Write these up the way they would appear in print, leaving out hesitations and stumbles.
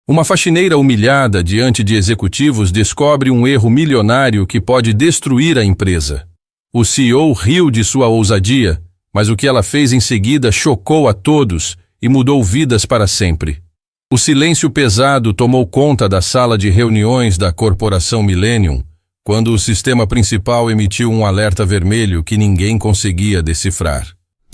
Uma faxineira humilhada diante de executivos descobre um erro milionário que pode destruir a empresa. O CEO riu de sua ousadia, mas o que ela fez em seguida chocou a todos e mudou vidas para sempre. O silêncio pesado tomou conta da sala de reuniões da corporação Millennium, quando o sistema principal emitiu um alerta vermelho que ninguém conseguia decifrar.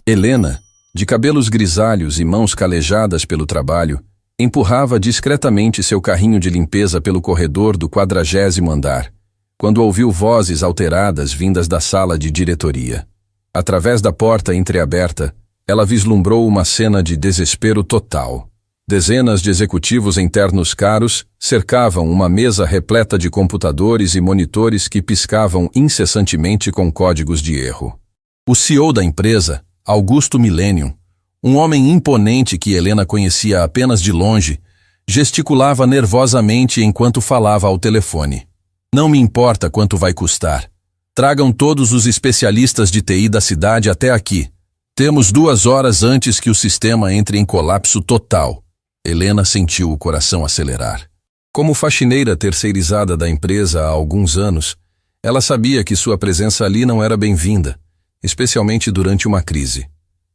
Helena, de cabelos grisalhos e mãos calejadas pelo trabalho, empurrava discretamente seu carrinho de limpeza pelo corredor do 40º andar, quando ouviu vozes alteradas vindas da sala de diretoria. Através da porta entreaberta, ela vislumbrou uma cena de desespero total. Dezenas de executivos em ternos caros cercavam uma mesa repleta de computadores e monitores que piscavam incessantemente com códigos de erro. O CEO da empresa, Augusto Millennium, um homem imponente que Helena conhecia apenas de longe, gesticulava nervosamente enquanto falava ao telefone. Não me importa quanto vai custar. Tragam todos os especialistas de TI da cidade até aqui. Temos 2 horas antes que o sistema entre em colapso total. Helena sentiu o coração acelerar. Como faxineira terceirizada da empresa há alguns anos, ela sabia que sua presença ali não era bem-vinda, especialmente durante uma crise.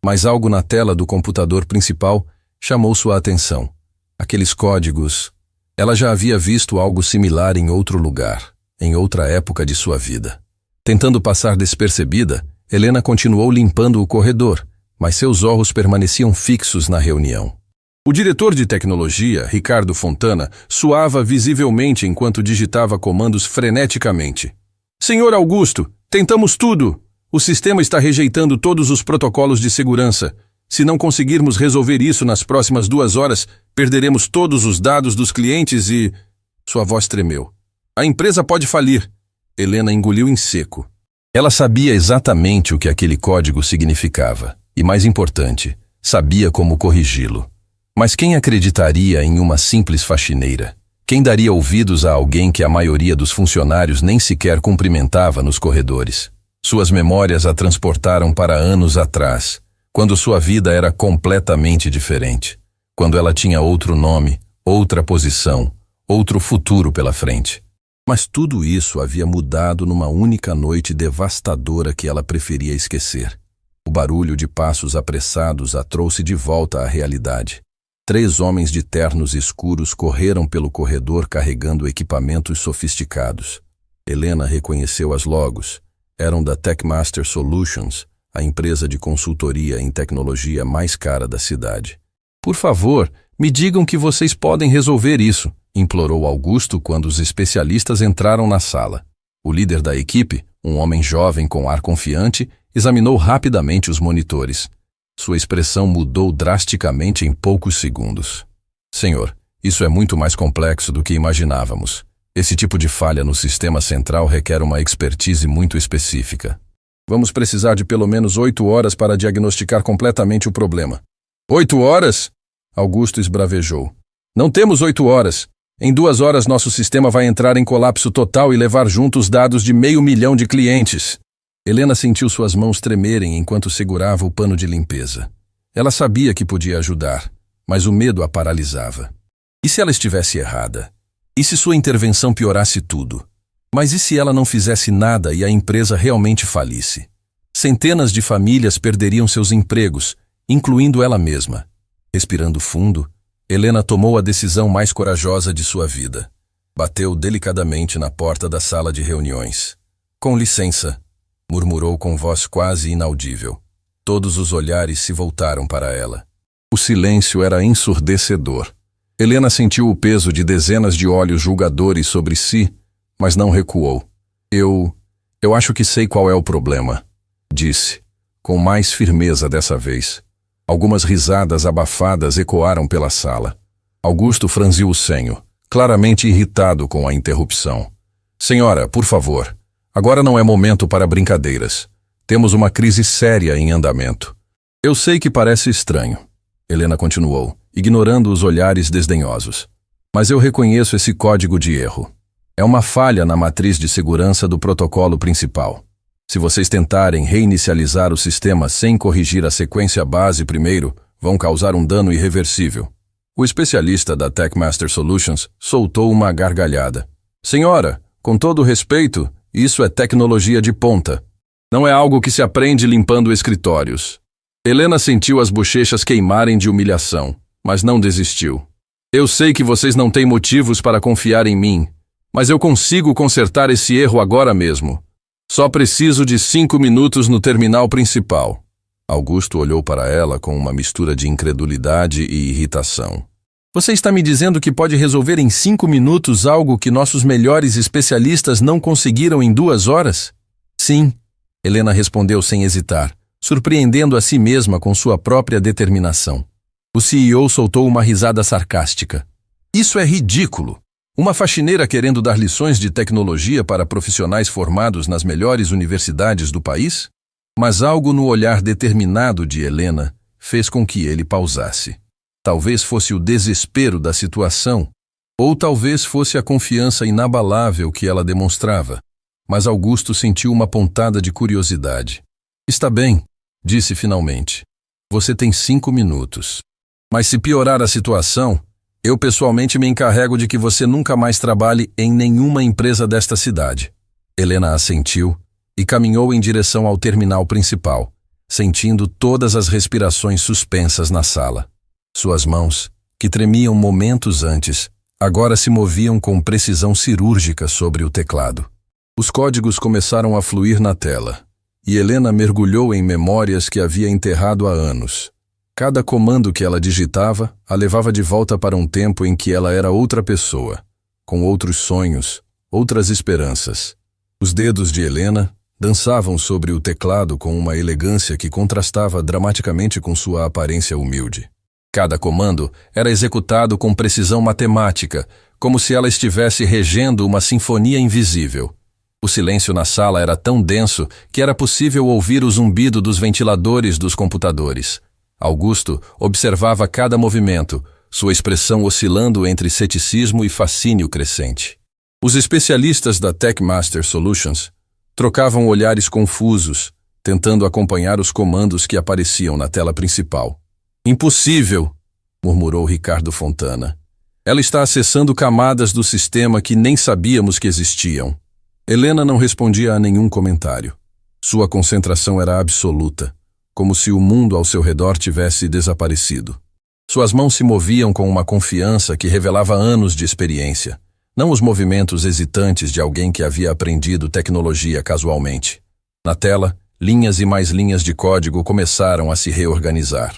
Mas algo na tela do computador principal chamou sua atenção. Aqueles códigos. Ela já havia visto algo similar em outro lugar, em outra época de sua vida. Tentando passar despercebida, Helena continuou limpando o corredor, mas seus olhos permaneciam fixos na reunião. O diretor de tecnologia, Ricardo Fontana, suava visivelmente enquanto digitava comandos freneticamente. Senhor Augusto, tentamos tudo. O sistema está rejeitando todos os protocolos de segurança. Se não conseguirmos resolver isso nas próximas 2 horas, perderemos todos os dados dos clientes e... Sua voz tremeu. A empresa pode falir. Helena engoliu em seco. Ela sabia exatamente o que aquele código significava. E mais importante, sabia como corrigi-lo. Mas quem acreditaria em uma simples faxineira? Quem daria ouvidos a alguém que a maioria dos funcionários nem sequer cumprimentava nos corredores? Suas memórias a transportaram para anos atrás, quando sua vida era completamente diferente, quando ela tinha outro nome, outra posição, outro futuro pela frente. Mas tudo isso havia mudado numa única noite devastadora que ela preferia esquecer. O barulho de passos apressados a trouxe de volta à realidade. 3 homens de ternos escuros correram pelo corredor carregando equipamentos sofisticados. Helena reconheceu as logos. Eram da Techmaster Solutions, a empresa de consultoria em tecnologia mais cara da cidade. Por favor, me digam que vocês podem resolver isso, implorou Augusto quando os especialistas entraram na sala. O líder da equipe, um homem jovem com ar confiante, examinou rapidamente os monitores. Sua expressão mudou drasticamente em poucos segundos. Senhor, isso é muito mais complexo do que imaginávamos. Esse tipo de falha no sistema central requer uma expertise muito específica. Vamos precisar de pelo menos 8 horas para diagnosticar completamente o problema. 8 horas? Augusto esbravejou. Não temos 8 horas. Em 2 horas nosso sistema vai entrar em colapso total e levar junto os dados de 500 mil de clientes. Helena sentiu suas mãos tremerem enquanto segurava o pano de limpeza. Ela sabia que podia ajudar, mas o medo a paralisava. E se ela estivesse errada? E se sua intervenção piorasse tudo? Mas e se ela não fizesse nada e a empresa realmente falisse? Centenas de famílias perderiam seus empregos, incluindo ela mesma. Respirando fundo, Helena tomou a decisão mais corajosa de sua vida. Bateu delicadamente na porta da sala de reuniões. Com licença, murmurou com voz quase inaudível. Todos os olhares se voltaram para ela. O silêncio era ensurdecedor. Helena sentiu o peso de dezenas de olhos julgadores sobre si, mas não recuou. Eu acho que sei qual é o problema, disse, com mais firmeza dessa vez. Algumas risadas abafadas ecoaram pela sala. Augusto franziu o senho, claramente irritado com a interrupção. Senhora, por favor, agora não é momento para brincadeiras. Temos uma crise séria em andamento. Eu sei que parece estranho, Helena continuou, ignorando os olhares desdenhosos. Mas eu reconheço esse código de erro. É uma falha na matriz de segurança do protocolo principal. Se vocês tentarem reinicializar o sistema sem corrigir a sequência base primeiro, vão causar um dano irreversível. O especialista da TechMaster Solutions soltou uma gargalhada. Senhora, com todo respeito, isso é tecnologia de ponta. Não é algo que se aprende limpando escritórios. Helena sentiu as bochechas queimarem de humilhação, mas não desistiu. Eu sei que vocês não têm motivos para confiar em mim, mas eu consigo consertar esse erro agora mesmo. Só preciso de 5 minutos no terminal principal. Augusto olhou para ela com uma mistura de incredulidade e irritação. Você está me dizendo que pode resolver em 5 minutos algo que nossos melhores especialistas não conseguiram em 2 horas? Sim, Helena respondeu sem hesitar, surpreendendo a si mesma com sua própria determinação. O CEO soltou uma risada sarcástica. Isso é ridículo! Uma faxineira querendo dar lições de tecnologia para profissionais formados nas melhores universidades do país? Mas algo no olhar determinado de Helena fez com que ele pausasse. Talvez fosse o desespero da situação, ou talvez fosse a confiança inabalável que ela demonstrava. Mas Augusto sentiu uma pontada de curiosidade. Está bem, disse finalmente. Você tem 5 minutos. Mas se piorar a situação, eu pessoalmente me encarrego de que você nunca mais trabalhe em nenhuma empresa desta cidade. Helena assentiu e caminhou em direção ao terminal principal, sentindo todas as respirações suspensas na sala. Suas mãos, que tremiam momentos antes, agora se moviam com precisão cirúrgica sobre o teclado. Os códigos começaram a fluir na tela, e Helena mergulhou em memórias que havia enterrado há anos. Cada comando que ela digitava a levava de volta para um tempo em que ela era outra pessoa, com outros sonhos, outras esperanças. Os dedos de Helena dançavam sobre o teclado com uma elegância que contrastava dramaticamente com sua aparência humilde. Cada comando era executado com precisão matemática, como se ela estivesse regendo uma sinfonia invisível. O silêncio na sala era tão denso que era possível ouvir o zumbido dos ventiladores dos computadores. Augusto observava cada movimento, sua expressão oscilando entre ceticismo e fascínio crescente. Os especialistas da TechMaster Solutions trocavam olhares confusos, tentando acompanhar os comandos que apareciam na tela principal. Impossível, murmurou Ricardo Fontana. Ela está acessando camadas do sistema que nem sabíamos que existiam. Helena não respondia a nenhum comentário. Sua concentração era absoluta, como se o mundo ao seu redor tivesse desaparecido. Suas mãos se moviam com uma confiança que revelava anos de experiência, não os movimentos hesitantes de alguém que havia aprendido tecnologia casualmente. Na tela, linhas e mais linhas de código começaram a se reorganizar.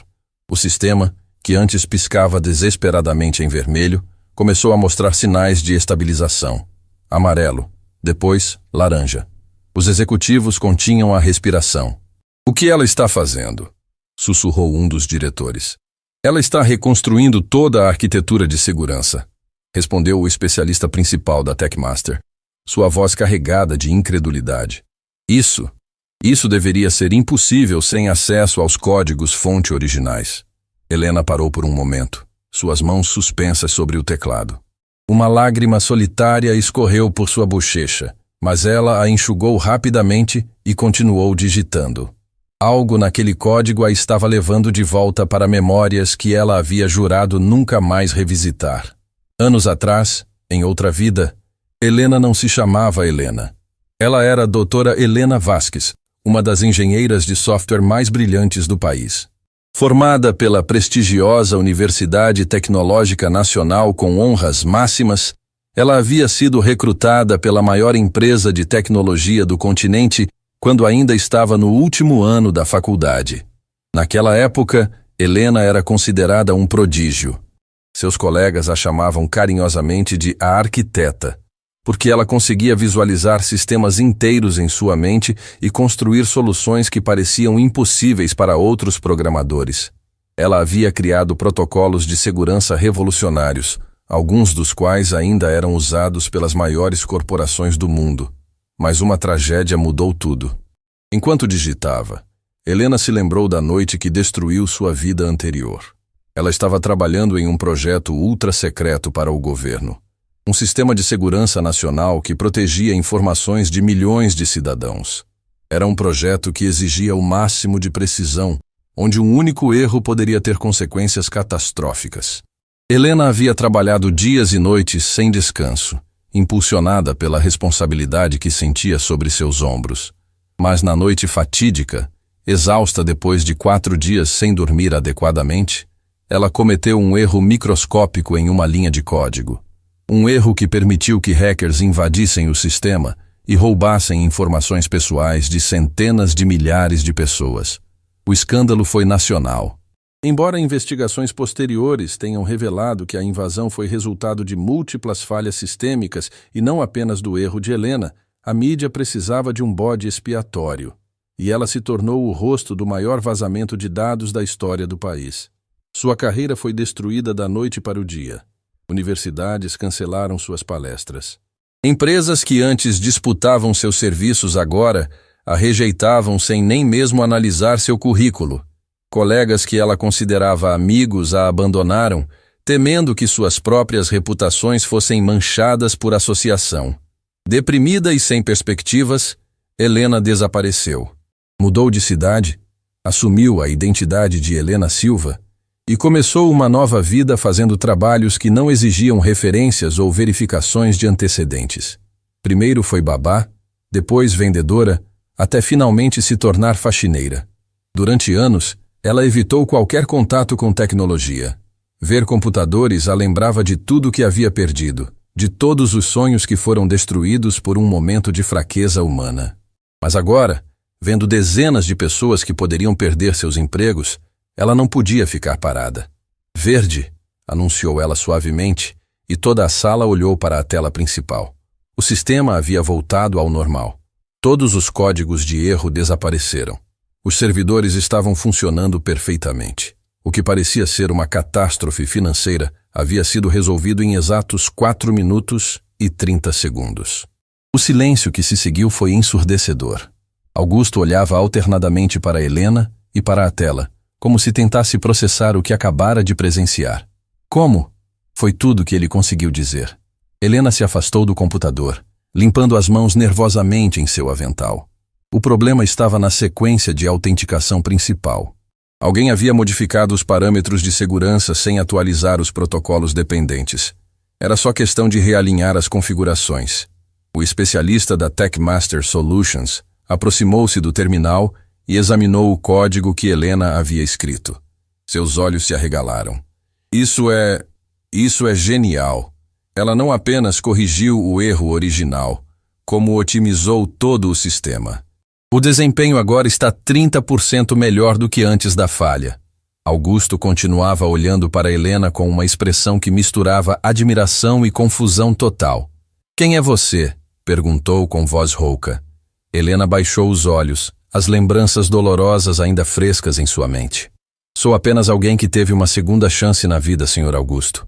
O sistema, que antes piscava desesperadamente em vermelho, começou a mostrar sinais de estabilização. Amarelo, depois laranja. Os executivos continham a respiração. O que ela está fazendo? Sussurrou um dos diretores. Ela está reconstruindo toda a arquitetura de segurança, respondeu o especialista principal da TechMaster, sua voz carregada de incredulidade. Isso deveria ser impossível sem acesso aos códigos-fonte originais. Helena parou por um momento, suas mãos suspensas sobre o teclado. Uma lágrima solitária escorreu por sua bochecha, mas ela a enxugou rapidamente e continuou digitando. Algo naquele código a estava levando de volta para memórias que ela havia jurado nunca mais revisitar. Anos atrás, em outra vida, Helena não se chamava Helena. Ela era a doutora Helena Vasques, uma das engenheiras de software mais brilhantes do país. Formada pela prestigiosa Universidade Tecnológica Nacional com honras máximas, ela havia sido recrutada pela maior empresa de tecnologia do continente quando ainda estava no último ano da faculdade. Naquela época, Helena era considerada um prodígio. Seus colegas a chamavam carinhosamente de a arquiteta, porque ela conseguia visualizar sistemas inteiros em sua mente e construir soluções que pareciam impossíveis para outros programadores. Ela havia criado protocolos de segurança revolucionários, alguns dos quais ainda eram usados pelas maiores corporações do mundo. Mas uma tragédia mudou tudo. Enquanto digitava, Helena se lembrou da noite que destruiu sua vida anterior. Ela estava trabalhando em um projeto ultra-secreto para o governo. Um sistema de segurança nacional que protegia informações de milhões de cidadãos. Era um projeto que exigia o máximo de precisão, onde um único erro poderia ter consequências catastróficas. Helena havia trabalhado dias e noites sem descanso, impulsionada pela responsabilidade que sentia sobre seus ombros. Mas na noite fatídica, exausta depois de 4 dias sem dormir adequadamente, ela cometeu um erro microscópico em uma linha de código. Um erro que permitiu que hackers invadissem o sistema e roubassem informações pessoais de centenas de milhares de pessoas. O escândalo foi nacional. Embora investigações posteriores tenham revelado que a invasão foi resultado de múltiplas falhas sistêmicas e não apenas do erro de Helena, a mídia precisava de um bode expiatório. E ela se tornou o rosto do maior vazamento de dados da história do país. Sua carreira foi destruída da noite para o dia. Universidades cancelaram suas palestras. Empresas que antes disputavam seus serviços agora a rejeitavam sem nem mesmo analisar seu currículo. Colegas que ela considerava amigos a abandonaram, temendo que suas próprias reputações fossem manchadas por associação. Deprimida e sem perspectivas, Helena desapareceu. Mudou de cidade, assumiu a identidade de Helena Silva e começou uma nova vida fazendo trabalhos que não exigiam referências ou verificações de antecedentes. Primeiro foi babá, depois vendedora, até finalmente se tornar faxineira. Durante anos, ela evitou qualquer contato com tecnologia. Ver computadores a lembrava de tudo que havia perdido, de todos os sonhos que foram destruídos por um momento de fraqueza humana. Mas agora, vendo dezenas de pessoas que poderiam perder seus empregos, ela não podia ficar parada. Verde, anunciou ela suavemente, e toda a sala olhou para a tela principal. O sistema havia voltado ao normal. Todos os códigos de erro desapareceram. Os servidores estavam funcionando perfeitamente. O que parecia ser uma catástrofe financeira havia sido resolvido em exatos 4 minutos e 30 segundos. O silêncio que se seguiu foi ensurdecedor. Augusto olhava alternadamente para Helena e para a tela, como se tentasse processar o que acabara de presenciar. Como? Foi tudo que ele conseguiu dizer. Helena se afastou do computador, limpando as mãos nervosamente em seu avental. O problema estava na sequência de autenticação principal. Alguém havia modificado os parâmetros de segurança sem atualizar os protocolos dependentes. Era só questão de realinhar as configurações. O especialista da Techmaster Solutions aproximou-se do terminal e examinou o código que Helena havia escrito. Seus olhos se arregalaram. Isso é genial. Ela não apenas corrigiu o erro original, como otimizou todo o sistema. O desempenho agora está 30% melhor do que antes da falha. Augusto continuava olhando para Helena com uma expressão que misturava admiração e confusão total. "Quem é você?" perguntou com voz rouca. Helena baixou os olhos, as lembranças dolorosas ainda frescas em sua mente. "Sou apenas alguém que teve uma segunda chance na vida, Sr. Augusto.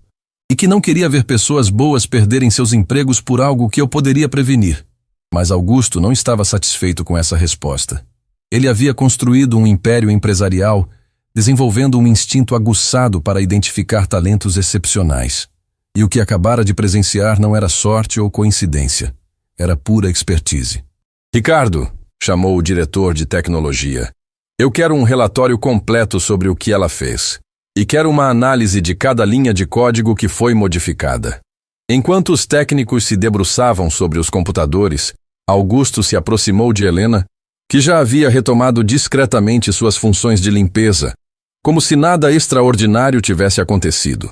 E que não queria ver pessoas boas perderem seus empregos por algo que eu poderia prevenir." Mas Augusto não estava satisfeito com essa resposta. Ele havia construído um império empresarial, desenvolvendo um instinto aguçado para identificar talentos excepcionais. E o que acabara de presenciar não era sorte ou coincidência. Era pura expertise. "Ricardo", chamou o diretor de tecnologia, "eu quero um relatório completo sobre o que ela fez. E quero uma análise de cada linha de código que foi modificada." Enquanto os técnicos se debruçavam sobre os computadores, Augusto se aproximou de Helena, que já havia retomado discretamente suas funções de limpeza, como se nada extraordinário tivesse acontecido.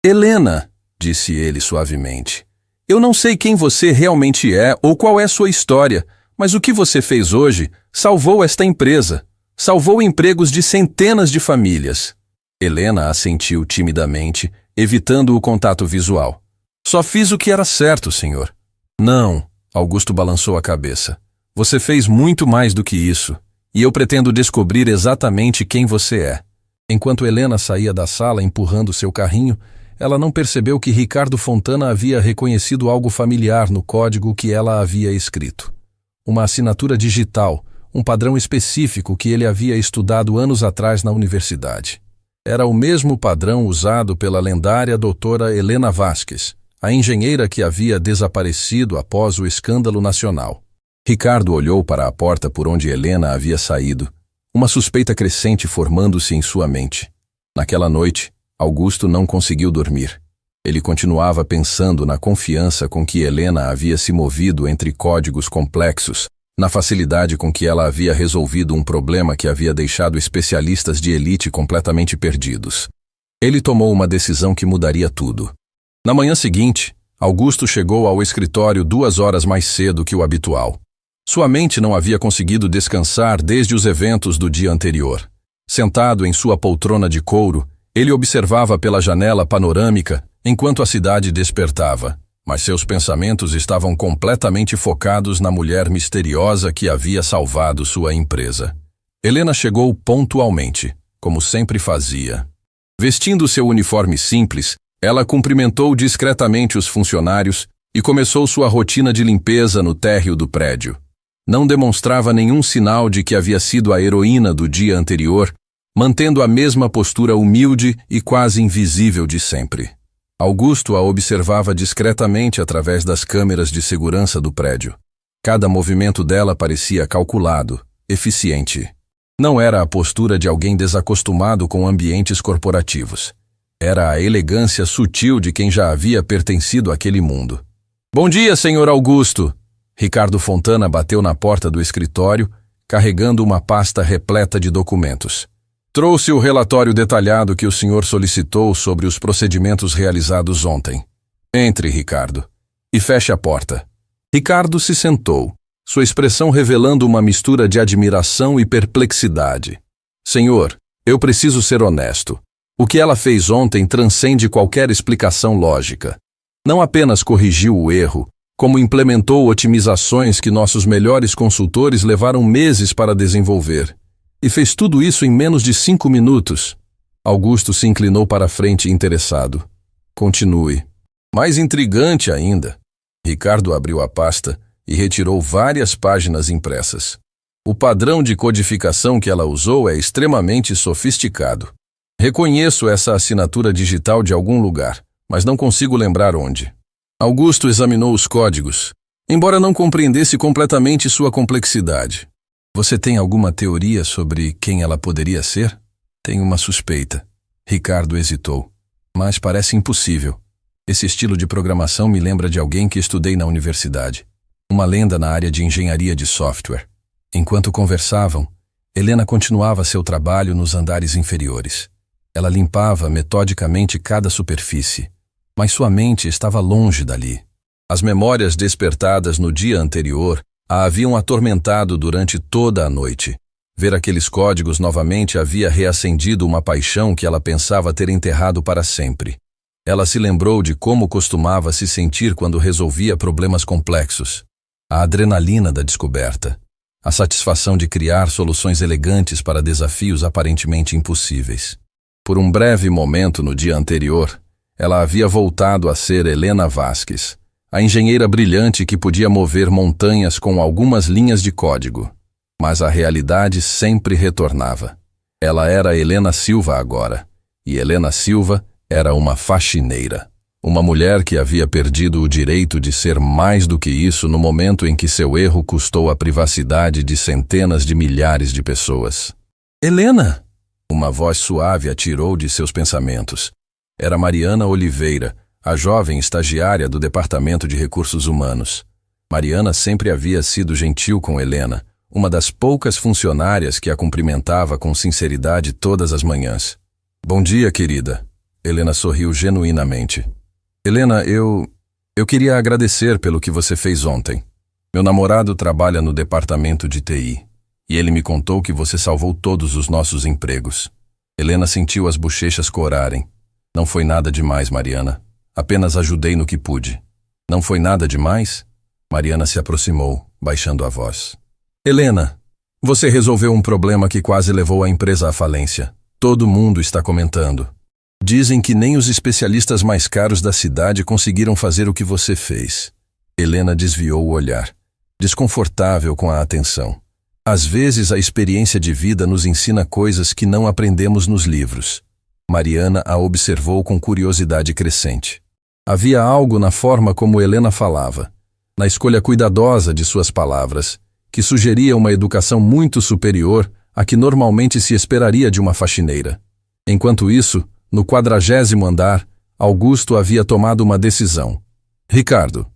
"Helena", disse ele suavemente, "eu não sei quem você realmente é ou qual é sua história, mas o que você fez hoje salvou esta empresa, salvou empregos de centenas de famílias." Helena assentiu timidamente, evitando o contato visual. "Só fiz o que era certo, senhor." "Não", Augusto balançou a cabeça. "Você fez muito mais do que isso, e eu pretendo descobrir exatamente quem você é." Enquanto Helena saía da sala empurrando seu carrinho, ela não percebeu que Ricardo Fontana havia reconhecido algo familiar no código que ela havia escrito. Uma assinatura digital, um padrão específico que ele havia estudado anos atrás na universidade. Era o mesmo padrão usado pela lendária doutora Helena Vasquez, a engenheira que havia desaparecido após o escândalo nacional. Ricardo olhou para a porta por onde Helena havia saído, uma suspeita crescente formando-se em sua mente. Naquela noite, Augusto não conseguiu dormir. Ele continuava pensando na confiança com que Helena havia se movido entre códigos complexos, na facilidade com que ela havia resolvido um problema que havia deixado especialistas de elite completamente perdidos. Ele tomou uma decisão que mudaria tudo. Na manhã seguinte, Augusto chegou ao escritório 2 horas mais cedo que o habitual. Sua mente não havia conseguido descansar desde os eventos do dia anterior. Sentado em sua poltrona de couro, ele observava pela janela panorâmica enquanto a cidade despertava, mas seus pensamentos estavam completamente focados na mulher misteriosa que havia salvado sua empresa. Helena chegou pontualmente, como sempre fazia. Vestindo seu uniforme simples, ela cumprimentou discretamente os funcionários e começou sua rotina de limpeza no térreo do prédio. Não demonstrava nenhum sinal de que havia sido a heroína do dia anterior, mantendo a mesma postura humilde e quase invisível de sempre. Augusto a observava discretamente através das câmeras de segurança do prédio. Cada movimento dela parecia calculado, eficiente. Não era a postura de alguém desacostumado com ambientes corporativos. Era a elegância sutil de quem já havia pertencido àquele mundo. "Bom dia, senhor Augusto!" Ricardo Fontana bateu na porta do escritório, carregando uma pasta repleta de documentos. "Trouxe o relatório detalhado que o senhor solicitou sobre os procedimentos realizados ontem. Entre, Ricardo, e feche a porta." Ricardo se sentou, sua expressão revelando uma mistura de admiração e perplexidade. "Senhor, eu preciso ser honesto. O que ela fez ontem transcende qualquer explicação lógica. Não apenas corrigiu o erro, como implementou otimizações que nossos melhores consultores levaram meses para desenvolver. E fez tudo isso em menos de 5 minutos. Augusto se inclinou para a frente interessado. "Continue." Mais intrigante ainda. Ricardo abriu a pasta e retirou várias páginas impressas. O padrão de codificação que ela usou é extremamente sofisticado. Reconheço essa assinatura digital de algum lugar, mas não consigo lembrar onde. Augusto examinou os códigos, embora não compreendesse completamente sua complexidade. "Você tem alguma teoria sobre quem ela poderia ser?" "Tenho uma suspeita." Ricardo hesitou. "Mas parece impossível. Esse estilo de programação me lembra de alguém que estudei na universidade. Uma lenda na área de engenharia de software." Enquanto conversavam, Helena continuava seu trabalho nos andares inferiores. Ela limpava metodicamente cada superfície, mas sua mente estava longe dali. As memórias despertadas no dia anterior a haviam atormentado durante toda a noite. Ver aqueles códigos novamente havia reacendido uma paixão que ela pensava ter enterrado para sempre. Ela se lembrou de como costumava se sentir quando resolvia problemas complexos. A adrenalina da descoberta. A satisfação de criar soluções elegantes para desafios aparentemente impossíveis. Por um breve momento no dia anterior, ela havia voltado a ser Helena Vasquez, a engenheira brilhante que podia mover montanhas com algumas linhas de código. Mas a realidade sempre retornava. Ela era Helena Silva agora, e Helena Silva era uma faxineira. Uma mulher que havia perdido o direito de ser mais do que isso no momento em que seu erro custou a privacidade de centenas de milhares de pessoas. "Helena!" Uma voz suave a tirou de seus pensamentos. Era Mariana Oliveira, a jovem estagiária do Departamento de Recursos Humanos. Mariana sempre havia sido gentil com Helena, uma das poucas funcionárias que a cumprimentava com sinceridade todas as manhãs. "Bom dia, querida." Helena sorriu genuinamente. "Helena, eu queria agradecer pelo que você fez ontem. Meu namorado trabalha no departamento de TI, e ele me contou que você salvou todos os nossos empregos." Helena sentiu as bochechas corarem. "Não foi nada demais, Mariana. Apenas ajudei no que pude." "Não foi nada demais?" Mariana se aproximou, baixando a voz. "Helena, você resolveu um problema que quase levou a empresa à falência. Todo mundo está comentando. Dizem que nem os especialistas mais caros da cidade conseguiram fazer o que você fez." Helena desviou o olhar, desconfortável com a atenção. Às vezes a experiência de vida nos ensina coisas que não aprendemos nos livros. Mariana a observou com curiosidade crescente. Havia algo na forma como Helena falava, na escolha cuidadosa de suas palavras, que sugeria uma educação muito superior à que normalmente se esperaria de uma faxineira. Enquanto isso, No 40º andar, Augusto havia tomado uma decisão. Ricardo,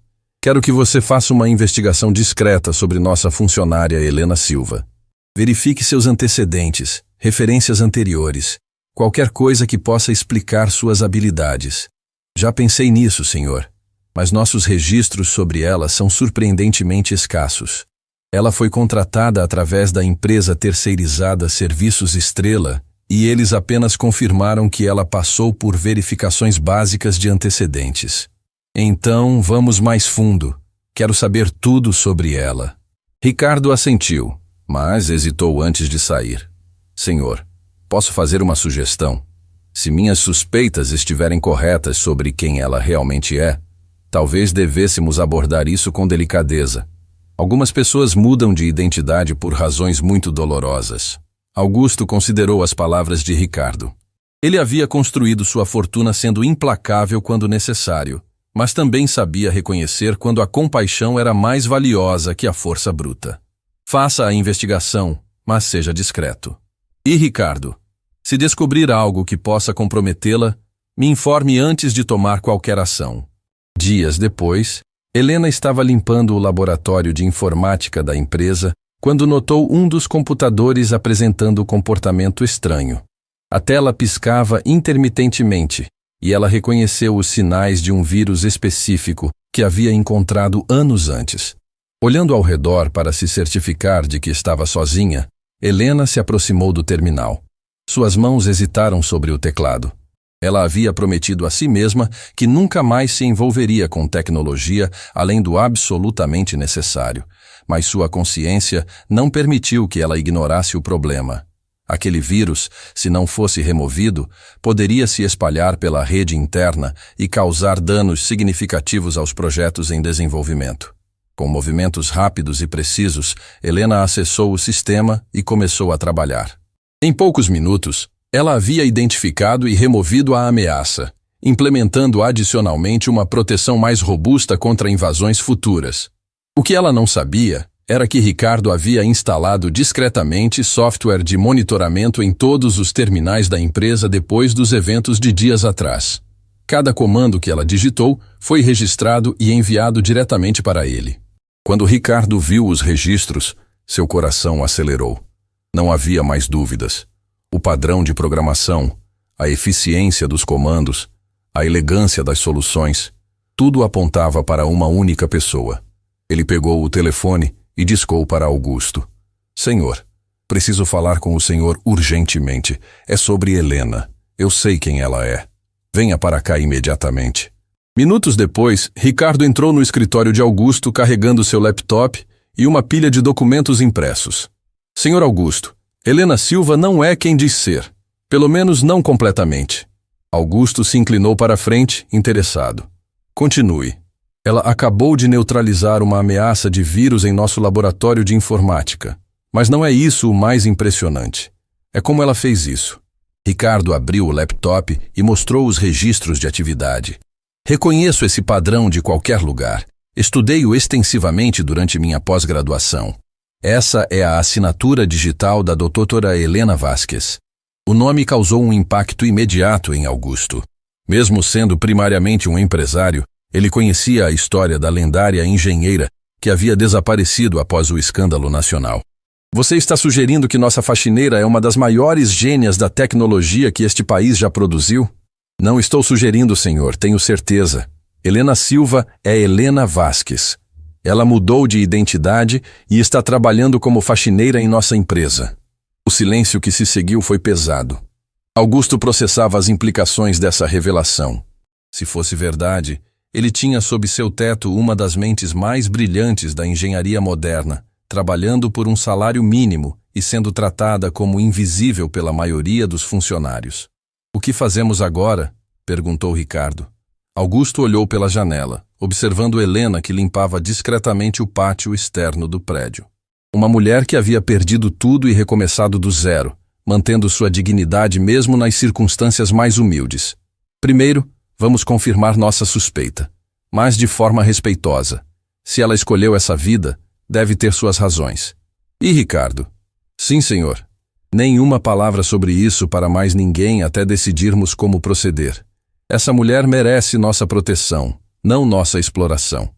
quero que você faça uma investigação discreta sobre nossa funcionária Helena Silva. Verifique seus antecedentes, referências anteriores, qualquer coisa que possa explicar suas habilidades. Já pensei nisso, senhor, mas nossos registros sobre ela são surpreendentemente escassos. Ela foi contratada através da empresa terceirizada Serviços Estrela e eles apenas confirmaram que ela passou por verificações básicas de antecedentes. Então, vamos mais fundo. Quero saber tudo sobre ela. Ricardo assentiu, mas hesitou antes de sair. Senhor, posso fazer uma sugestão? Se minhas suspeitas estiverem corretas sobre quem ela realmente é, talvez devêssemos abordar isso com delicadeza. Algumas pessoas mudam de identidade por razões muito dolorosas. Augusto considerou as palavras de Ricardo. Ele havia construído sua fortuna sendo implacável quando necessário, mas também sabia reconhecer quando a compaixão era mais valiosa que a força bruta. Faça a investigação, mas seja discreto. E Ricardo, se descobrir algo que possa comprometê-la, me informe antes de tomar qualquer ação. Dias depois, Helena estava limpando o laboratório de informática da empresa quando notou um dos computadores apresentando comportamento estranho. A tela piscava intermitentemente e ela reconheceu os sinais de um vírus específico que havia encontrado anos antes. Olhando ao redor para se certificar de que estava sozinha, Helena se aproximou do terminal. Suas mãos hesitaram sobre o teclado. Ela havia prometido a si mesma que nunca mais se envolveria com tecnologia além do absolutamente necessário, mas sua consciência não permitiu que ela ignorasse o problema. Aquele vírus, se não fosse removido, poderia se espalhar pela rede interna e causar danos significativos aos projetos em desenvolvimento. Com movimentos rápidos e precisos, Helena acessou o sistema e começou a trabalhar. Em poucos minutos, ela havia identificado e removido a ameaça, implementando adicionalmente uma proteção mais robusta contra invasões futuras. O que ela não sabia era que Ricardo havia instalado discretamente software de monitoramento em todos os terminais da empresa depois dos eventos de dias atrás. Cada comando que ela digitou foi registrado e enviado diretamente para ele. Quando Ricardo viu os registros, seu coração acelerou. Não havia mais dúvidas. O padrão de programação, a eficiência dos comandos, a elegância das soluções, tudo apontava para uma única pessoa. Ele pegou o telefone e discou para Augusto. Senhor, preciso falar com o senhor urgentemente. É sobre Helena. Eu sei quem ela é. Venha para cá imediatamente. Minutos depois, Ricardo entrou no escritório de Augusto carregando seu laptop e uma pilha de documentos impressos. Senhor Augusto, Helena Silva não é quem diz ser. Pelo menos não completamente. Augusto se inclinou para a frente, interessado. Continue. Ela acabou de neutralizar uma ameaça de vírus em nosso laboratório de informática. Mas não é isso o mais impressionante. É como ela fez isso. Ricardo abriu o laptop e mostrou os registros de atividade. Reconheço esse padrão de qualquer lugar. Estudei-o extensivamente durante minha pós-graduação. Essa é a assinatura digital da doutora Helena Vasquez. O nome causou um impacto imediato em Augusto. Mesmo sendo primariamente um empresário, ele conhecia a história da lendária engenheira que havia desaparecido após o escândalo nacional. Você está sugerindo que nossa faxineira é uma das maiores gênias da tecnologia que este país já produziu? Não estou sugerindo, senhor, tenho certeza. Helena Silva é Helena Vasquez. Ela mudou de identidade e está trabalhando como faxineira em nossa empresa. O silêncio que se seguiu foi pesado. Augusto processava as implicações dessa revelação. Se fosse verdade, ele tinha sob seu teto uma das mentes mais brilhantes da engenharia moderna, trabalhando por um salário mínimo e sendo tratada como invisível pela maioria dos funcionários. O que fazemos agora? Perguntou Ricardo. Augusto olhou pela janela, observando Helena que limpava discretamente o pátio externo do prédio. Uma mulher que havia perdido tudo e recomeçado do zero, mantendo sua dignidade mesmo nas circunstâncias mais humildes. Primeiro, vamos confirmar nossa suspeita, mas de forma respeitosa. Se ela escolheu essa vida, deve ter suas razões. E Ricardo? Sim, senhor. Nenhuma palavra sobre isso para mais ninguém até decidirmos como proceder. Essa mulher merece nossa proteção, não nossa exploração.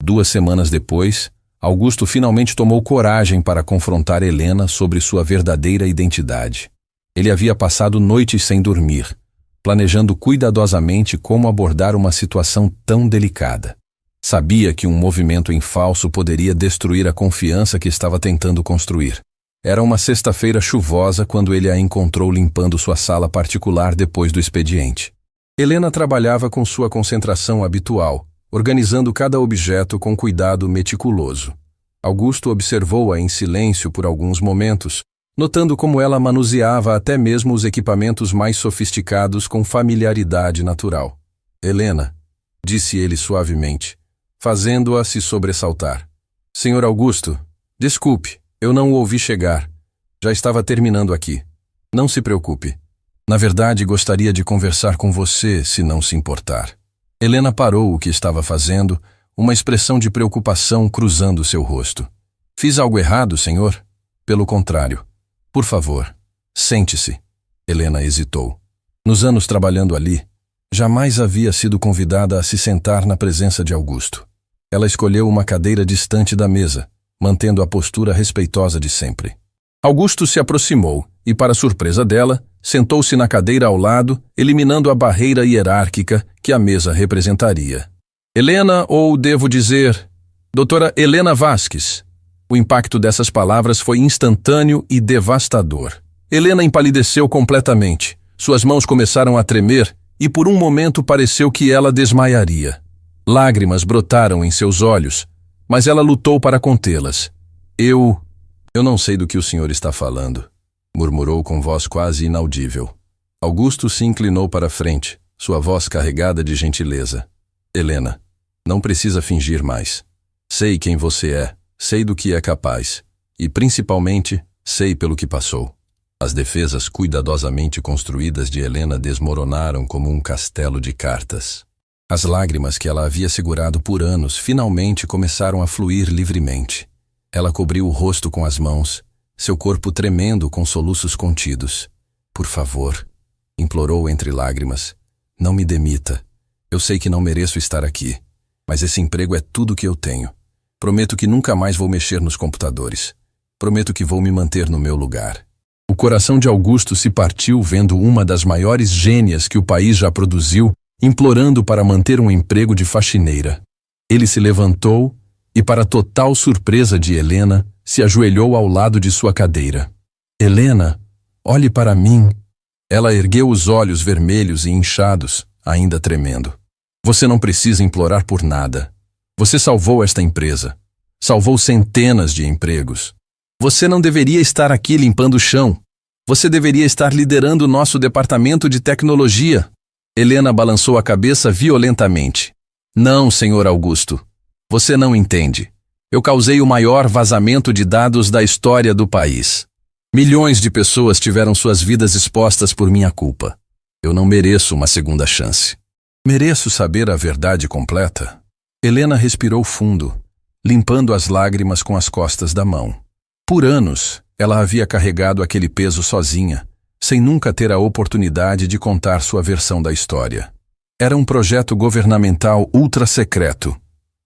2 semanas depois, Augusto finalmente tomou coragem para confrontar Helena sobre sua verdadeira identidade. Ele havia passado noites sem dormir, planejando cuidadosamente como abordar uma situação tão delicada. Sabia que um movimento em falso poderia destruir a confiança que estava tentando construir. Era uma sexta-feira chuvosa quando ele a encontrou limpando sua sala particular depois do expediente. Helena trabalhava com sua concentração habitual, organizando cada objeto com cuidado meticuloso. Augusto observou-a em silêncio por alguns momentos, notando como ela manuseava até mesmo os equipamentos mais sofisticados com familiaridade natural. Helena, disse ele suavemente, fazendo-a se sobressaltar. Senhor Augusto, desculpe, eu não o ouvi chegar. Já estava terminando aqui. Não se preocupe. Na verdade, gostaria de conversar com você, se não se importar. Helena parou o que estava fazendo, uma expressão de preocupação cruzando seu rosto. Fiz algo errado, senhor? Pelo contrário. Por favor, sente-se. Helena hesitou. Nos anos trabalhando ali, jamais havia sido convidada a se sentar na presença de Augusto. Ela escolheu uma cadeira distante da mesa, mantendo a postura respeitosa de sempre. Augusto se aproximou e, para surpresa dela, sentou-se na cadeira ao lado, eliminando a barreira hierárquica que a mesa representaria. Helena, ou devo dizer, doutora Helena Vasques. O impacto dessas palavras foi instantâneo e devastador. Helena empalideceu completamente. Suas mãos começaram a tremer e por um momento pareceu que ela desmaiaria. Lágrimas brotaram em seus olhos, mas ela lutou para contê-las. Eu não sei do que o senhor está falando, murmurou com voz quase inaudível. Augusto se inclinou para a frente, sua voz carregada de gentileza. Helena, não precisa fingir mais. Sei quem você é, sei do que é capaz, e principalmente, sei pelo que passou. As defesas cuidadosamente construídas de Helena desmoronaram como um castelo de cartas. As lágrimas que ela havia segurado por anos finalmente começaram a fluir livremente. Ela cobriu o rosto com as mãos, seu corpo tremendo com soluços contidos. Por favor, implorou entre lágrimas, não me demita. Eu sei que não mereço estar aqui, mas esse emprego é tudo que eu tenho. Prometo que nunca mais vou mexer nos computadores. Prometo que vou me manter no meu lugar. O coração de Augusto se partiu vendo uma das maiores gênias que o país já produziu, implorando para manter um emprego de faxineira. Ele se levantou e, para total surpresa de Helena, se ajoelhou ao lado de sua cadeira. Helena, olhe para mim. Ela ergueu os olhos vermelhos e inchados, ainda tremendo. Você não precisa implorar por nada. Você salvou esta empresa. Salvou centenas de empregos. Você não deveria estar aqui limpando o chão. Você deveria estar liderando nosso departamento de tecnologia. Helena balançou a cabeça violentamente. Não, senhor Augusto. Você não entende. Eu causei o maior vazamento de dados da história do país. Milhões de pessoas tiveram suas vidas expostas por minha culpa. Eu não mereço uma segunda chance. Mereço saber a verdade completa? Helena respirou fundo, limpando as lágrimas com as costas da mão. Por anos, ela havia carregado aquele peso sozinha, sem nunca ter a oportunidade de contar sua versão da história. Era um projeto governamental ultra-secreto.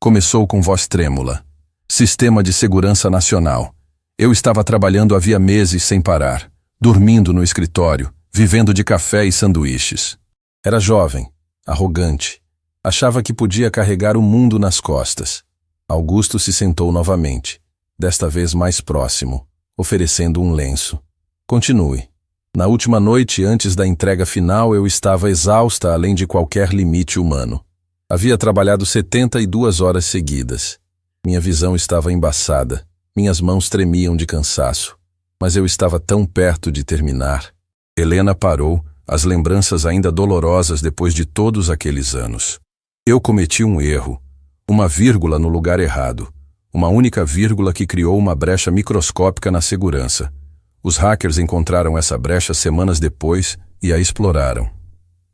Começou com voz trêmula. Sistema de Segurança Nacional. Eu estava trabalhando havia meses sem parar, dormindo no escritório, vivendo de café e sanduíches. Era jovem, arrogante. Achava que podia carregar o mundo nas costas. Augusto se sentou novamente, desta vez mais próximo, oferecendo um lenço. Continue. Na última noite, antes da entrega final, eu estava exausta além de qualquer limite humano. Havia trabalhado 72 horas seguidas. Minha visão estava embaçada. Minhas mãos tremiam de cansaço. Mas eu estava tão perto de terminar. Helena parou, as lembranças ainda dolorosas depois de todos aqueles anos. Eu cometi um erro, uma vírgula no lugar errado, uma única vírgula que criou uma brecha microscópica na segurança. Os hackers encontraram essa brecha semanas depois e a exploraram.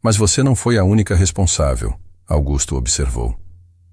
Mas você não foi a única responsável, Augusto observou.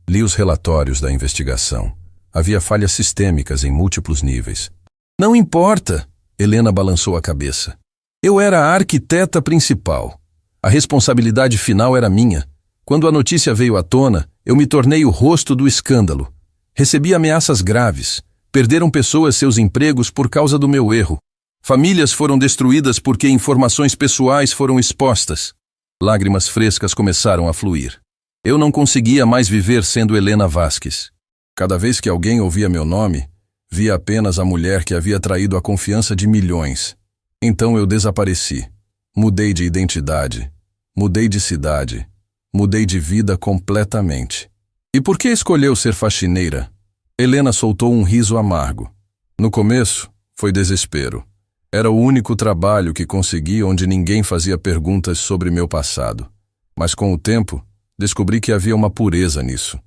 Li os relatórios da investigação. Havia falhas sistêmicas em múltiplos níveis. Não importa, Helena balançou a cabeça. Eu era a arquiteta principal. A responsabilidade final era minha. Quando a notícia veio à tona, eu me tornei o rosto do escândalo. Recebi ameaças graves. Perderam pessoas seus empregos por causa do meu erro. Famílias foram destruídas porque informações pessoais foram expostas. Lágrimas frescas começaram a fluir. Eu não conseguia mais viver sendo Helena Vasques. Cada vez que alguém ouvia meu nome, via apenas a mulher que havia traído a confiança de milhões. Então eu desapareci. Mudei de identidade. Mudei de cidade. Mudei de vida completamente. E por que escolheu ser faxineira? Helena soltou um riso amargo. No começo, foi desespero. Era o único trabalho que consegui onde ninguém fazia perguntas sobre meu passado. Mas com o tempo, descobri que havia uma pureza nisso.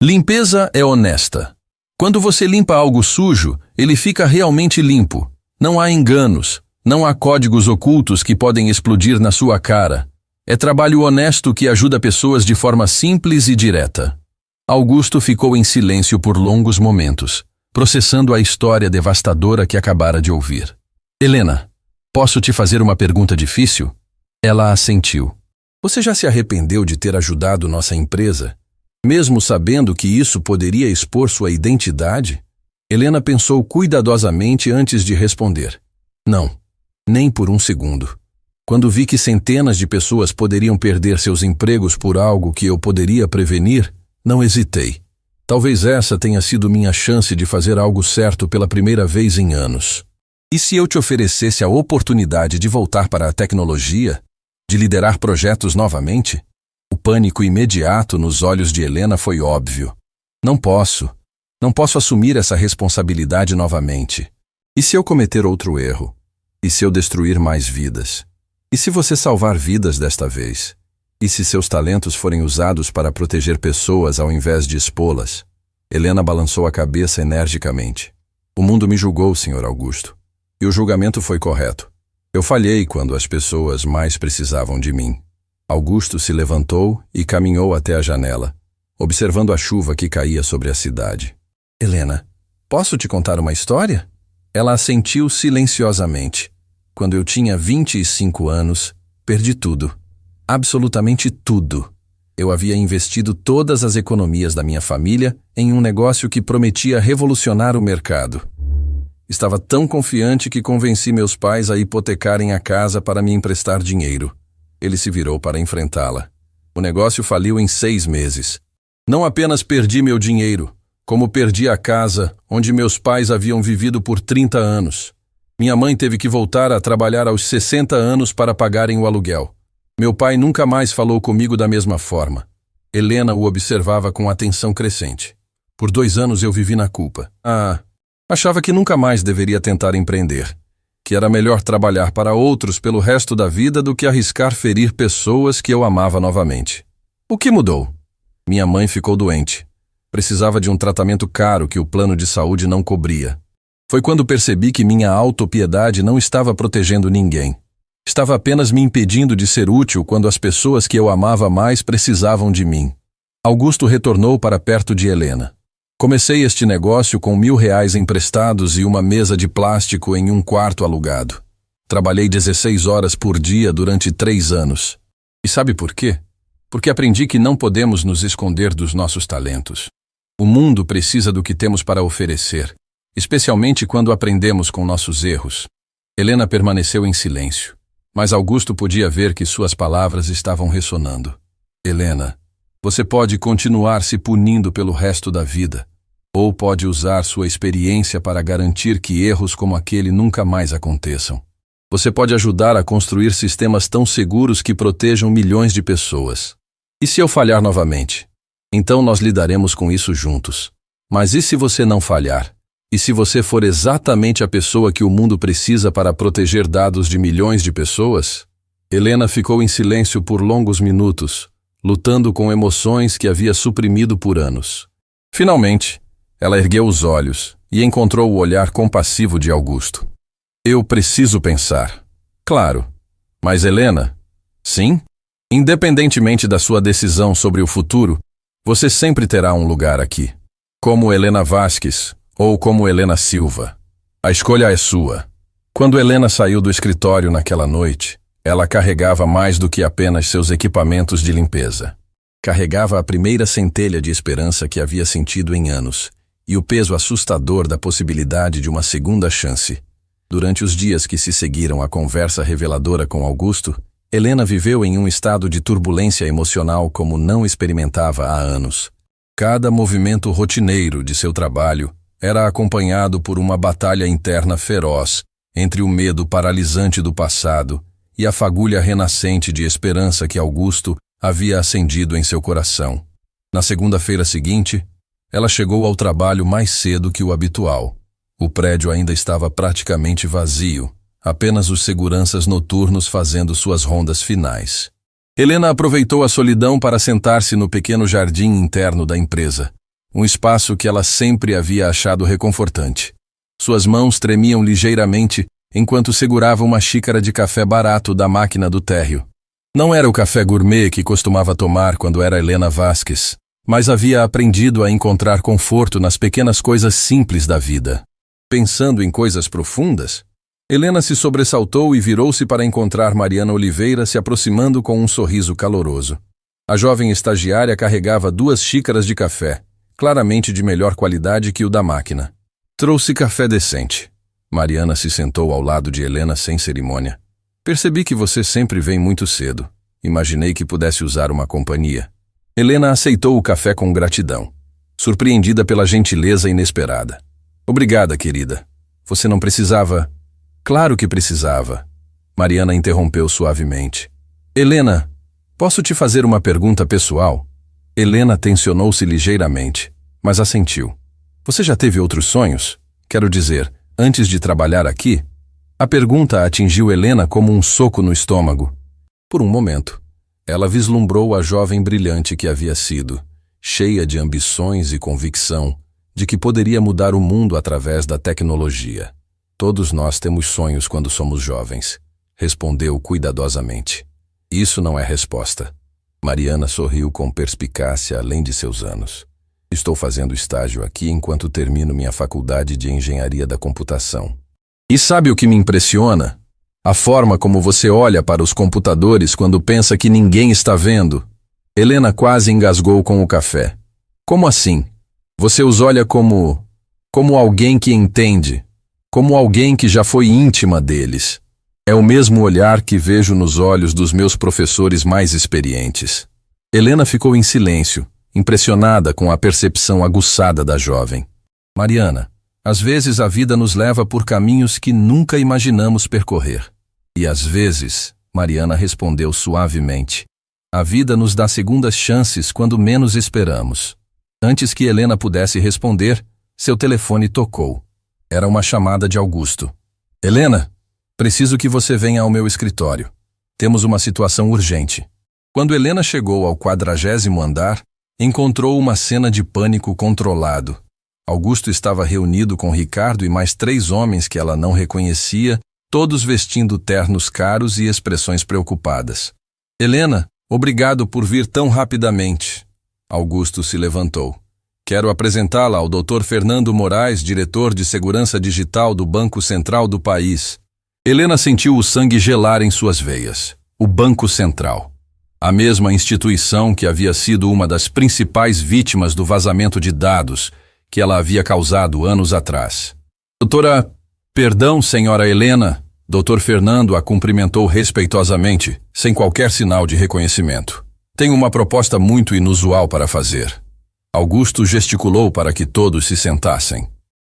Limpeza é honesta. Quando você limpa algo sujo, ele fica realmente limpo. Não há enganos, não há códigos ocultos que podem explodir na sua cara. É trabalho honesto que ajuda pessoas de forma simples e direta. Augusto ficou em silêncio por longos momentos, processando a história devastadora que acabara de ouvir. Helena, posso te fazer uma pergunta difícil? Ela assentiu. Você já se arrependeu de ter ajudado nossa empresa, mesmo sabendo que isso poderia expor sua identidade? Helena pensou cuidadosamente antes de responder. Não, nem por um segundo. Quando vi que centenas de pessoas poderiam perder seus empregos por algo que eu poderia prevenir, não hesitei. Talvez essa tenha sido minha chance de fazer algo certo pela primeira vez em anos. E se eu te oferecesse a oportunidade de voltar para a tecnologia, de liderar projetos novamente? O pânico imediato nos olhos de Helena foi óbvio. Não posso assumir essa responsabilidade novamente. E se eu cometer outro erro? E se eu destruir mais vidas? E se você salvar vidas desta vez? E se seus talentos forem usados para proteger pessoas ao invés de expô-las? Helena balançou a cabeça energicamente. O mundo me julgou, Sr. Augusto. E o julgamento foi correto. Eu falhei quando as pessoas mais precisavam de mim. Augusto se levantou e caminhou até a janela, observando a chuva que caía sobre a cidade. Helena, posso te contar uma história? Ela assentiu silenciosamente. Quando eu tinha 25 anos, perdi tudo. Absolutamente tudo. Eu havia investido todas as economias da minha família em um negócio que prometia revolucionar o mercado. Estava tão confiante que convenci meus pais a hipotecarem a casa para me emprestar dinheiro. Ele se virou para enfrentá-la. O negócio faliu em 6 meses. Não apenas perdi meu dinheiro, como perdi a casa onde meus pais haviam vivido por 30 anos. Minha mãe teve que voltar a trabalhar aos 60 anos para pagarem o aluguel. Meu pai nunca mais falou comigo da mesma forma. Helena o observava com atenção crescente. Por 2 anos eu vivi na culpa. Achava que nunca mais deveria tentar empreender. Que era melhor trabalhar para outros pelo resto da vida do que arriscar ferir pessoas que eu amava novamente. O que mudou? Minha mãe ficou doente. Precisava de um tratamento caro que o plano de saúde não cobria. Foi quando percebi que minha autopiedade não estava protegendo ninguém. Estava apenas me impedindo de ser útil quando as pessoas que eu amava mais precisavam de mim. Augusto retornou para perto de Helena. Comecei este negócio com R$1.000 emprestados e uma mesa de plástico em um quarto alugado. Trabalhei 16 horas por dia durante 3 anos. E sabe por quê? Porque aprendi que não podemos nos esconder dos nossos talentos. O mundo precisa do que temos para oferecer, especialmente quando aprendemos com nossos erros. Helena permaneceu em silêncio, mas Augusto podia ver que suas palavras estavam ressonando. Helena, você pode continuar se punindo pelo resto da vida, ou pode usar sua experiência para garantir que erros como aquele nunca mais aconteçam. Você pode ajudar a construir sistemas tão seguros que protejam milhões de pessoas. E se eu falhar novamente? Então nós lidaremos com isso juntos. Mas e se você não falhar? E se você for exatamente a pessoa que o mundo precisa para proteger dados de milhões de pessoas? Helena ficou em silêncio por longos minutos, lutando com emoções que havia suprimido por anos. Finalmente, ela ergueu os olhos e encontrou o olhar compassivo de Augusto. Eu preciso pensar. Claro. Mas Helena? Sim? Independentemente da sua decisão sobre o futuro, você sempre terá um lugar aqui. Como Helena Vasques ou como Helena Silva. A escolha é sua. Quando Helena saiu do escritório naquela noite, ela carregava mais do que apenas seus equipamentos de limpeza. Carregava a primeira centelha de esperança que havia sentido em anos, e o peso assustador da possibilidade de uma segunda chance. Durante os dias que se seguiram à conversa reveladora com Augusto, Helena viveu em um estado de turbulência emocional como não experimentava há anos. Cada movimento rotineiro de seu trabalho era acompanhado por uma batalha interna feroz entre o medo paralisante do passado e a fagulha renascente de esperança que Augusto havia acendido em seu coração. Na segunda-feira seguinte, ela chegou ao trabalho mais cedo que o habitual. O prédio ainda estava praticamente vazio, apenas os seguranças noturnos fazendo suas rondas finais. Helena aproveitou a solidão para sentar-se no pequeno jardim interno da empresa, um espaço que ela sempre havia achado reconfortante. Suas mãos tremiam ligeiramente enquanto segurava uma xícara de café barato da máquina do térreo. Não era o café gourmet que costumava tomar quando era Helena Vasquez, mas havia aprendido a encontrar conforto nas pequenas coisas simples da vida. Pensando em coisas profundas, Helena se sobressaltou e virou-se para encontrar Mariana Oliveira se aproximando com um sorriso caloroso. A jovem estagiária carregava 2 xícaras de café, claramente de melhor qualidade que o da máquina. Trouxe café decente. Mariana se sentou ao lado de Helena sem cerimônia. Percebi que você sempre vem muito cedo. Imaginei que pudesse usar uma companhia. Helena aceitou o café com gratidão, surpreendida pela gentileza inesperada. Obrigada, querida. Você não precisava... Claro que precisava. Mariana interrompeu suavemente. Helena, posso te fazer uma pergunta pessoal? Helena tensionou-se ligeiramente, mas assentiu. Você já teve outros sonhos? Quero dizer, antes de trabalhar aqui? A pergunta atingiu Helena como um soco no estômago. Por um momento, ela vislumbrou a jovem brilhante que havia sido, cheia de ambições e convicção de que poderia mudar o mundo através da tecnologia. Todos nós temos sonhos quando somos jovens, respondeu cuidadosamente. Isso não é resposta. Mariana sorriu com perspicácia além de seus anos. Estou fazendo estágio aqui enquanto termino minha faculdade de engenharia da computação. E sabe o que me impressiona? A forma como você olha para os computadores quando pensa que ninguém está vendo. Helena quase engasgou com o café. Como assim? Você os olha como alguém que entende, como alguém que já foi íntima deles. É o mesmo olhar que vejo nos olhos dos meus professores mais experientes. Helena ficou em silêncio, impressionada com a percepção aguçada da jovem. Mariana, às vezes a vida nos leva por caminhos que nunca imaginamos percorrer. E às vezes, Mariana respondeu suavemente, a vida nos dá segundas chances quando menos esperamos. Antes que Helena pudesse responder, seu telefone tocou. Era uma chamada de Augusto. Helena, preciso que você venha ao meu escritório. Temos uma situação urgente. Quando Helena chegou ao 40º andar, encontrou uma cena de pânico controlado. Augusto estava reunido com Ricardo e mais 3 homens que ela não reconhecia, todos vestindo ternos caros e expressões preocupadas. Helena, obrigado por vir tão rapidamente. Augusto se levantou. Quero apresentá-la ao Dr. Fernando Moraes, diretor de segurança digital do Banco Central do país. Helena sentiu o sangue gelar em suas veias. O Banco Central. A mesma instituição que havia sido uma das principais vítimas do vazamento de dados que ela havia causado anos atrás. Doutora... Perdão, senhora Helena. Dr. Fernando a cumprimentou respeitosamente, sem qualquer sinal de reconhecimento. Tenho uma proposta muito inusual para fazer. Augusto gesticulou para que todos se sentassem.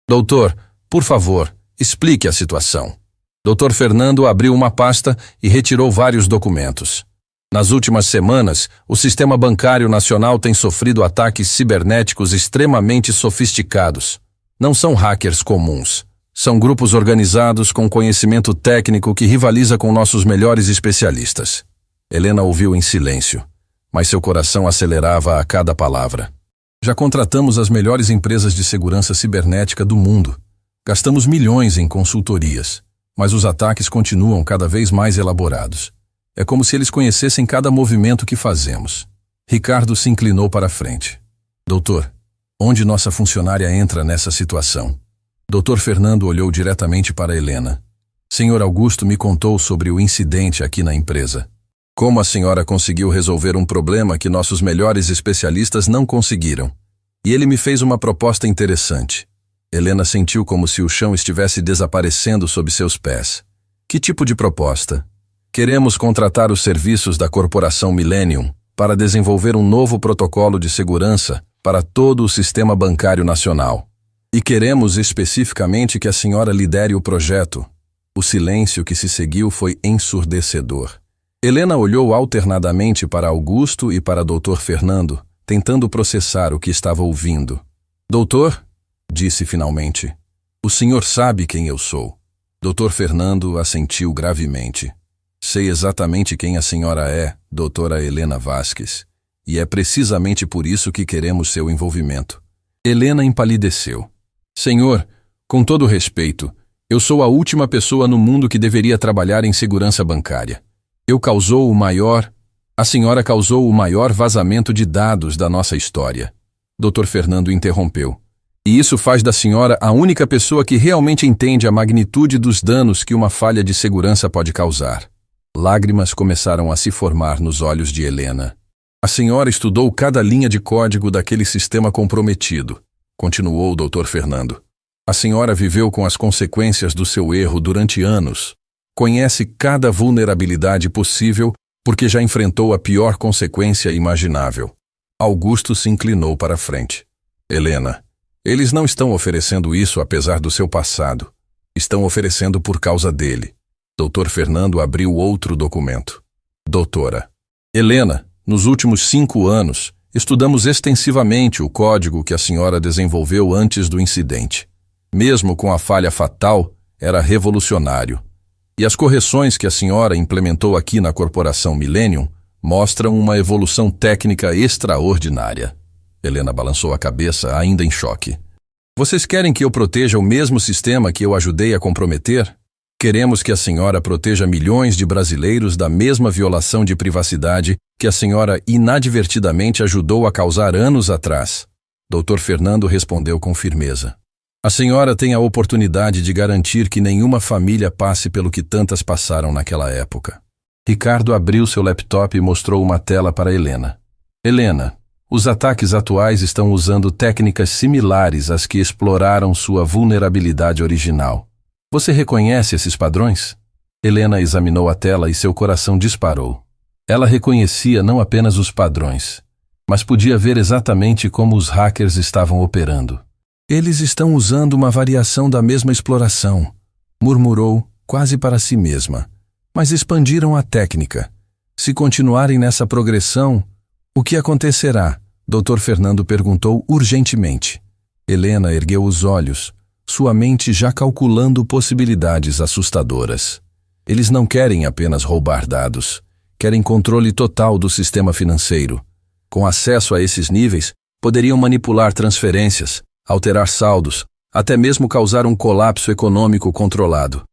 Doutor, por favor, explique a situação. Dr. Fernando abriu uma pasta e retirou vários documentos. Nas últimas semanas, o sistema bancário nacional tem sofrido ataques cibernéticos extremamente sofisticados. Não são hackers comuns. São grupos organizados com conhecimento técnico que rivaliza com nossos melhores especialistas. Helena ouviu em silêncio, mas seu coração acelerava a cada palavra. Já contratamos as melhores empresas de segurança cibernética do mundo. Gastamos milhões em consultorias, mas os ataques continuam cada vez mais elaborados. É como se eles conhecessem cada movimento que fazemos. Ricardo se inclinou para a frente. Doutor, onde nossa funcionária entra nessa situação? Dr. Fernando olhou diretamente para Helena. Senhor Augusto me contou sobre o incidente aqui na empresa. Como a senhora conseguiu resolver um problema que nossos melhores especialistas não conseguiram. E ele me fez uma proposta interessante. Helena sentiu como se o chão estivesse desaparecendo sob seus pés. Que tipo de proposta? Queremos contratar os serviços da Corporação Millennium para desenvolver um novo protocolo de segurança para todo o sistema bancário nacional. E queremos especificamente que a senhora lidere o projeto. O silêncio que se seguiu foi ensurdecedor. Helena olhou alternadamente para Augusto e para Dr. Fernando, tentando processar o que estava ouvindo. Doutor, disse finalmente, o senhor sabe quem eu sou. Dr. Fernando assentiu gravemente. Sei exatamente quem a senhora é, doutora Helena Vasques, e é precisamente por isso que queremos seu envolvimento. Helena empalideceu. Senhor, com todo respeito, eu sou a última pessoa no mundo que deveria trabalhar em segurança bancária. A senhora causou o maior vazamento de dados da nossa história. Dr. Fernando interrompeu. E isso faz da senhora a única pessoa que realmente entende a magnitude dos danos que uma falha de segurança pode causar. Lágrimas começaram a se formar nos olhos de Helena. A senhora estudou cada linha de código daquele sistema comprometido, continuou o Dr. Fernando. A senhora viveu com as consequências do seu erro durante anos. Conhece cada vulnerabilidade possível porque já enfrentou a pior consequência imaginável. Augusto se inclinou para a frente. Helena, eles não estão oferecendo isso apesar do seu passado. Estão oferecendo por causa dele. Dr. Fernando abriu outro documento. Doutora. Helena, nos últimos 5 anos, estudamos extensivamente o código que a senhora desenvolveu antes do incidente. Mesmo com a falha fatal, era revolucionário. E as correções que a senhora implementou aqui na Corporação Millennium mostram uma evolução técnica extraordinária. Helena balançou a cabeça, ainda em choque. Vocês querem que eu proteja o mesmo sistema que eu ajudei a comprometer? Queremos que a senhora proteja milhões de brasileiros da mesma violação de privacidade que a senhora inadvertidamente ajudou a causar anos atrás. Dr. Fernando respondeu com firmeza. A senhora tem a oportunidade de garantir que nenhuma família passe pelo que tantas passaram naquela época. Ricardo abriu seu laptop e mostrou uma tela para Helena. Helena, os ataques atuais estão usando técnicas similares às que exploraram sua vulnerabilidade original. Você reconhece esses padrões? Helena examinou a tela e seu coração disparou. Ela reconhecia não apenas os padrões, mas podia ver exatamente como os hackers estavam operando. Eles estão usando uma variação da mesma exploração, murmurou, quase para si mesma. Mas expandiram a técnica. Se continuarem nessa progressão, o que acontecerá? Dr. Fernando perguntou urgentemente. Helena ergueu os olhos, sua mente já calculando possibilidades assustadoras. Eles não querem apenas roubar dados, querem controle total do sistema financeiro. Com acesso a esses níveis, poderiam manipular transferências, alterar saldos, até mesmo causar um colapso econômico controlado.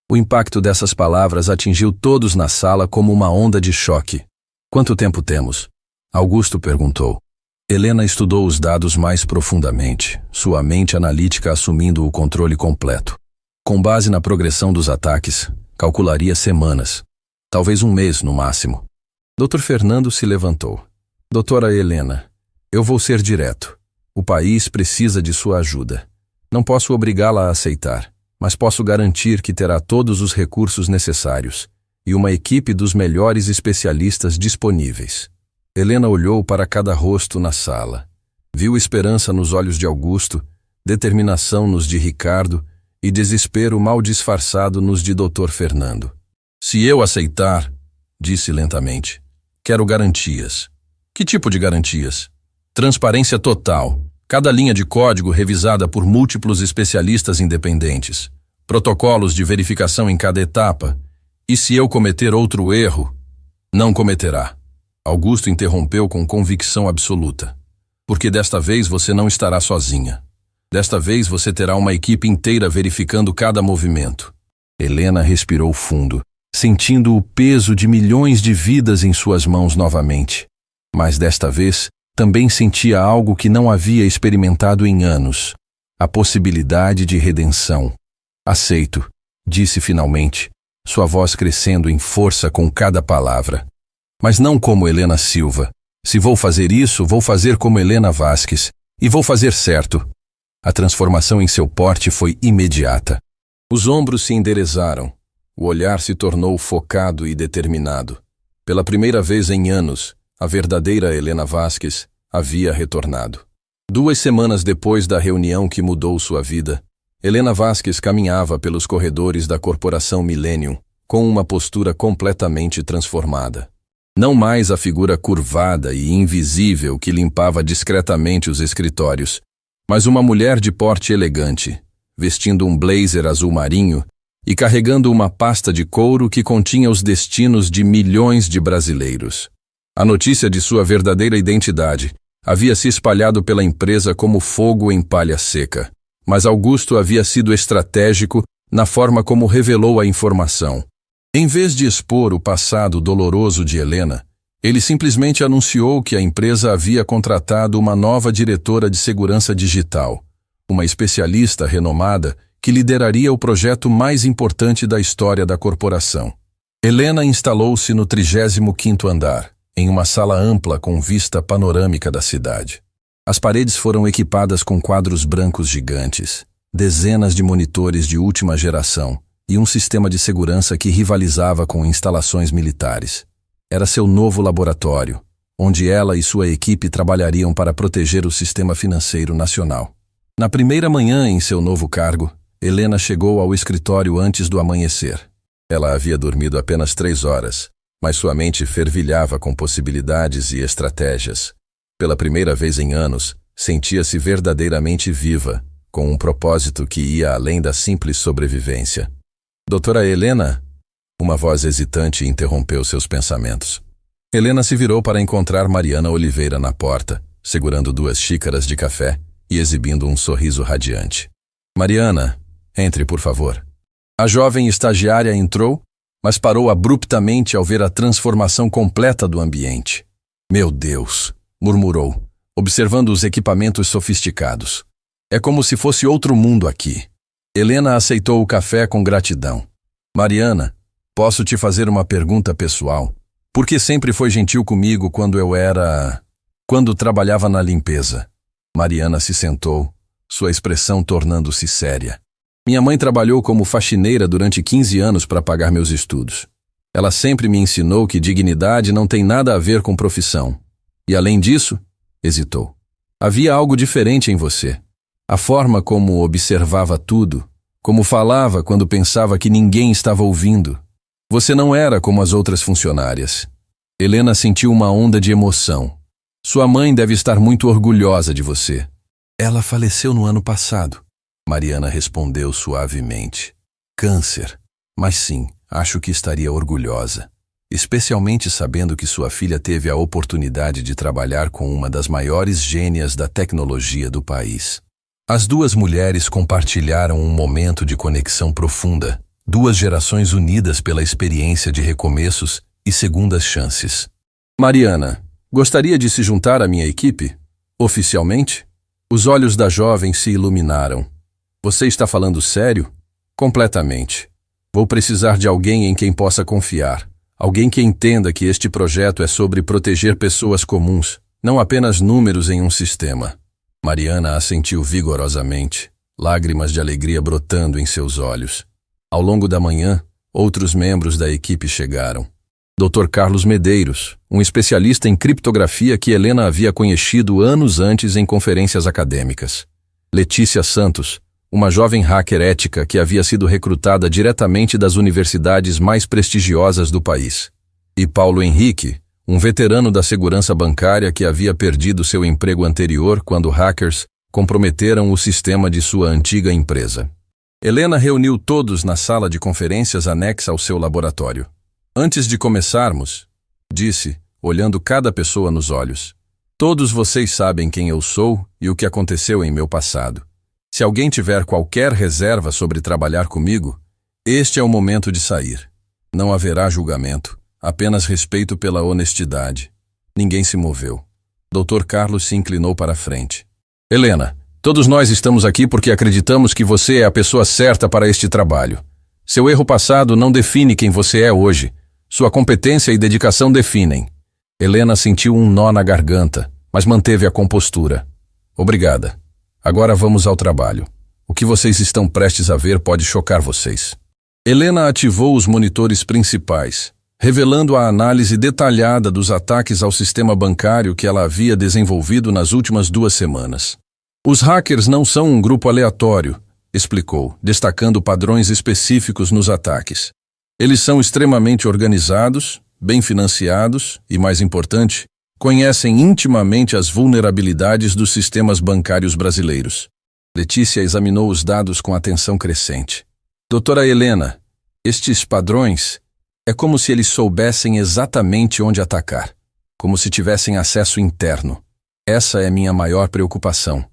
O impacto dessas palavras atingiu todos na sala como uma onda de choque. Quanto tempo temos? Augusto perguntou. Helena estudou os dados mais profundamente, sua mente analítica assumindo o controle completo. Com base na progressão dos ataques, calcularia semanas, talvez 1 mês no máximo. Dr. Fernando se levantou. Doutora Helena, eu vou ser direto. O país precisa de sua ajuda. Não posso obrigá-la a aceitar, mas posso garantir que terá todos os recursos necessários e uma equipe dos melhores especialistas disponíveis. Helena olhou para cada rosto na sala. Viu esperança nos olhos de Augusto, determinação nos de Ricardo e desespero mal disfarçado nos de Dr. Fernando. Se eu aceitar, disse lentamente, quero garantias. Que tipo de garantias? Transparência total. Cada linha de código revisada por múltiplos especialistas independentes. Protocolos de verificação em cada etapa. E se eu cometer outro erro, não cometerá. Augusto interrompeu com convicção absoluta. Porque desta vez você não estará sozinha. Desta vez você terá uma equipe inteira verificando cada movimento. Helena respirou fundo, sentindo o peso de milhões de vidas em suas mãos novamente. Mas desta vez, também sentia algo que não havia experimentado em anos. A possibilidade de redenção. Aceito, disse finalmente, sua voz crescendo em força com cada palavra. Mas não como Helena Silva. Se vou fazer isso, vou fazer como Helena Vasquez. E vou fazer certo. A transformação em seu porte foi imediata. Os ombros se endereçaram. O olhar se tornou focado e determinado. Pela primeira vez em anos, a verdadeira Helena Vasquez havia retornado. 2 semanas depois da reunião que mudou sua vida, Helena Vasquez caminhava pelos corredores da Corporação Millennium com uma postura completamente transformada. Não mais a figura curvada e invisível que limpava discretamente os escritórios, mas uma mulher de porte elegante, vestindo um blazer azul marinho e carregando uma pasta de couro que continha os destinos de milhões de brasileiros. A notícia de sua verdadeira identidade havia se espalhado pela empresa como fogo em palha seca, mas Augusto havia sido estratégico na forma como revelou a informação. Em vez de expor o passado doloroso de Helena, ele simplesmente anunciou que a empresa havia contratado uma nova diretora de segurança digital, uma especialista renomada que lideraria o projeto mais importante da história da corporação. Helena instalou-se no 35º andar, em uma sala ampla com vista panorâmica da cidade. As paredes foram equipadas com quadros brancos gigantes, dezenas de monitores de última geração e um sistema de segurança que rivalizava com instalações militares. Era seu novo laboratório, onde ela e sua equipe trabalhariam para proteger o sistema financeiro nacional. Na primeira manhã em seu novo cargo, Helena chegou ao escritório antes do amanhecer. Ela havia dormido apenas 3 horas, mas sua mente fervilhava com possibilidades e estratégias. Pela primeira vez em anos, sentia-se verdadeiramente viva, com um propósito que ia além da simples sobrevivência. Doutora Helena? Uma voz hesitante interrompeu seus pensamentos. Helena se virou para encontrar Mariana Oliveira na porta, segurando 2 xícaras de café e exibindo um sorriso radiante. Mariana, entre, por favor. A jovem estagiária entrou, mas parou abruptamente ao ver a transformação completa do ambiente. Meu Deus, murmurou, observando os equipamentos sofisticados. É como se fosse outro mundo aqui. Helena aceitou o café com gratidão. Mariana, posso te fazer uma pergunta pessoal? Por que sempre foi gentil comigo quando trabalhava na limpeza? Mariana se sentou, sua expressão tornando-se séria. Minha mãe trabalhou como faxineira durante 15 anos para pagar meus estudos. Ela sempre me ensinou que dignidade não tem nada a ver com profissão. E além disso, hesitou. Havia algo diferente em você. A forma como observava tudo, como falava quando pensava que ninguém estava ouvindo. Você não era como as outras funcionárias. Helena sentiu uma onda de emoção. Sua mãe deve estar muito orgulhosa de você. Ela faleceu no ano passado. Mariana respondeu suavemente. Câncer. Mas sim, acho que estaria orgulhosa. Especialmente sabendo que sua filha teve a oportunidade de trabalhar com uma das maiores gênias da tecnologia do país. As 2 mulheres compartilharam um momento de conexão profunda, 2 gerações unidas pela experiência de recomeços e segundas chances. Mariana, gostaria de se juntar à minha equipe? Oficialmente? Os olhos da jovem se iluminaram. Você está falando sério? Completamente. Vou precisar de alguém em quem possa confiar. Alguém que entenda que este projeto é sobre proteger pessoas comuns, não apenas números em um sistema. Mariana assentiu vigorosamente, lágrimas de alegria brotando em seus olhos. Ao longo da manhã, outros membros da equipe chegaram. Dr. Carlos Medeiros, um especialista em criptografia que Helena havia conhecido anos antes em conferências acadêmicas. Letícia Santos, uma jovem hacker ética que havia sido recrutada diretamente das universidades mais prestigiosas do país. E Paulo Henrique, um veterano da segurança bancária que havia perdido seu emprego anterior quando hackers comprometeram o sistema de sua antiga empresa. Helena reuniu todos na sala de conferências anexa ao seu laboratório. Antes de começarmos, disse, olhando cada pessoa nos olhos, todos vocês sabem quem eu sou e o que aconteceu em meu passado. Se alguém tiver qualquer reserva sobre trabalhar comigo, este é o momento de sair. Não haverá julgamento, apenas respeito pela honestidade. Ninguém se moveu. Dr. Carlos se inclinou para a frente. Helena, todos nós estamos aqui porque acreditamos que você é a pessoa certa para este trabalho. Seu erro passado não define quem você é hoje. Sua competência e dedicação definem. Helena sentiu um nó na garganta, mas manteve a compostura. Obrigada. Agora vamos ao trabalho. O que vocês estão prestes a ver pode chocar vocês. Helena ativou os monitores principais, revelando a análise detalhada dos ataques ao sistema bancário que ela havia desenvolvido nas últimas 2 semanas. Os hackers não são um grupo aleatório, explicou, destacando padrões específicos nos ataques. Eles são extremamente organizados, bem financiados e, mais importante, conhecem intimamente as vulnerabilidades dos sistemas bancários brasileiros. Letícia examinou os dados com atenção crescente. Doutora Helena, estes padrões é como se eles soubessem exatamente onde atacar, como se tivessem acesso interno. Essa é minha maior preocupação,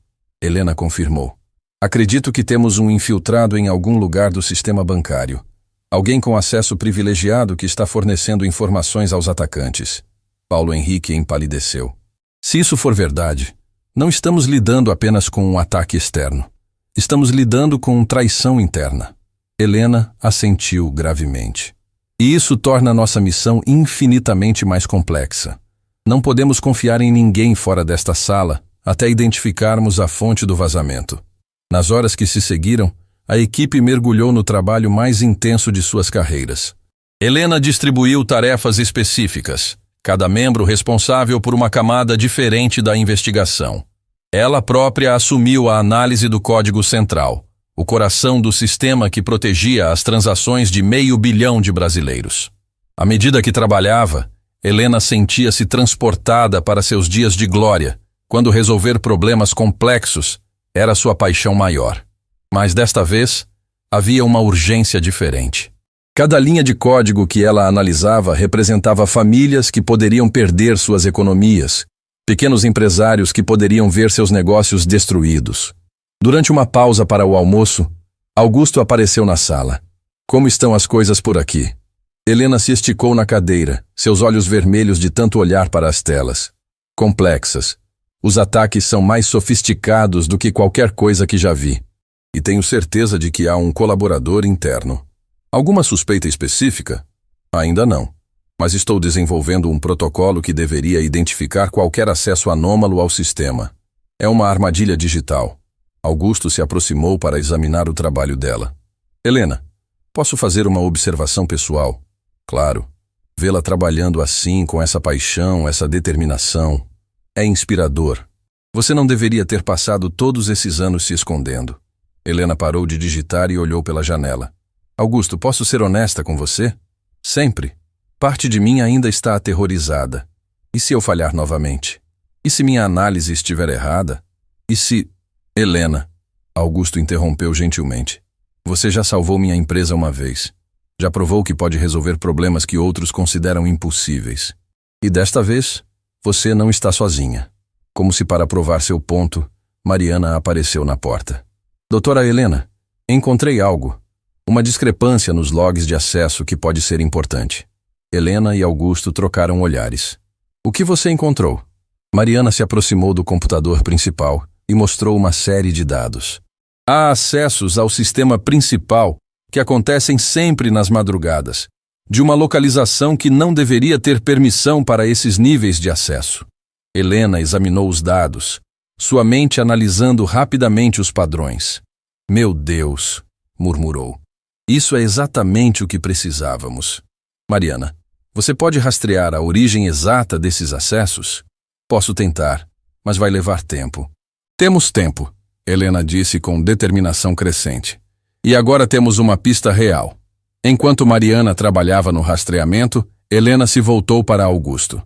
Helena confirmou. Acredito que temos um infiltrado em algum lugar do sistema bancário. Alguém com acesso privilegiado que está fornecendo informações aos atacantes. Paulo Henrique empalideceu. Se isso for verdade, não estamos lidando apenas com um ataque externo. Estamos lidando com traição interna. Helena assentiu gravemente. E isso torna nossa missão infinitamente mais complexa. Não podemos confiar em ninguém fora desta sala até identificarmos a fonte do vazamento. Nas horas que se seguiram, a equipe mergulhou no trabalho mais intenso de suas carreiras. Helena distribuiu tarefas específicas, cada membro responsável por uma camada diferente da investigação. Ela própria assumiu a análise do código central, o coração do sistema que protegia as transações de 500 milhão de brasileiros. À medida que trabalhava, Helena sentia-se transportada para seus dias de glória, quando resolver problemas complexos era sua paixão maior. Mas desta vez, havia uma urgência diferente. Cada linha de código que ela analisava representava famílias que poderiam perder suas economias, pequenos empresários que poderiam ver seus negócios destruídos. Durante uma pausa para o almoço, Augusto apareceu na sala. Como estão as coisas por aqui? Helena se esticou na cadeira, seus olhos vermelhos de tanto olhar para as telas. Complexas. Os ataques são mais sofisticados do que qualquer coisa que já vi. E tenho certeza de que há um colaborador interno. Alguma suspeita específica? Ainda não. Mas estou desenvolvendo um protocolo que deveria identificar qualquer acesso anômalo ao sistema. É uma armadilha digital. Augusto se aproximou para examinar o trabalho dela. Helena, posso fazer uma observação pessoal? Claro. Vê-la trabalhando assim, com essa paixão, essa determinação. É inspirador. Você não deveria ter passado todos esses anos se escondendo. Helena parou de digitar e olhou pela janela. Augusto, posso ser honesta com você? Sempre. Parte de mim ainda está aterrorizada. E se eu falhar novamente? E se minha análise estiver errada? E se... Helena, Augusto interrompeu gentilmente. Você já salvou minha empresa uma vez. Já provou que pode resolver problemas que outros consideram impossíveis. E desta vez, você não está sozinha. Como se para provar seu ponto, Mariana apareceu na porta. Doutora Helena, encontrei algo. Uma discrepância nos logs de acesso que pode ser importante. Helena e Augusto trocaram olhares. O que você encontrou? Mariana se aproximou do computador principal e mostrou uma série de dados. Há acessos ao sistema principal que acontecem sempre nas madrugadas, de uma localização que não deveria ter permissão para esses níveis de acesso. Helena examinou os dados, sua mente analisando rapidamente os padrões. Meu Deus, murmurou. Isso é exatamente o que precisávamos. Mariana, você pode rastrear a origem exata desses acessos? Posso tentar, mas vai levar tempo. Temos tempo, Helena disse com determinação crescente. E agora temos uma pista real. Enquanto Mariana trabalhava no rastreamento, Helena se voltou para Augusto.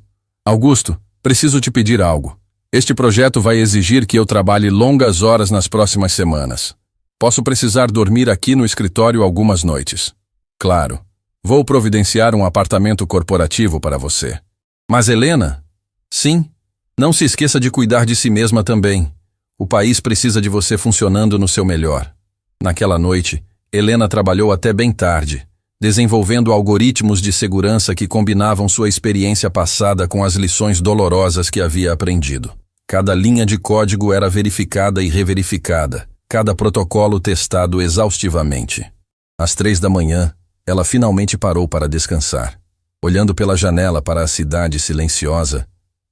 Augusto, preciso te pedir algo. Este projeto vai exigir que eu trabalhe longas horas nas próximas semanas. Posso precisar dormir aqui no escritório algumas noites. Claro, vou providenciar um apartamento corporativo para você. Mas Helena? Sim, não se esqueça de cuidar de si mesma também. O país precisa de você funcionando no seu melhor. Naquela noite, Helena trabalhou até bem tarde, desenvolvendo algoritmos de segurança que combinavam sua experiência passada com as lições dolorosas que havia aprendido. Cada linha de código era verificada e reverificada, cada protocolo testado exaustivamente. Às 3 da manhã, ela finalmente parou para descansar. Olhando pela janela para a cidade silenciosa,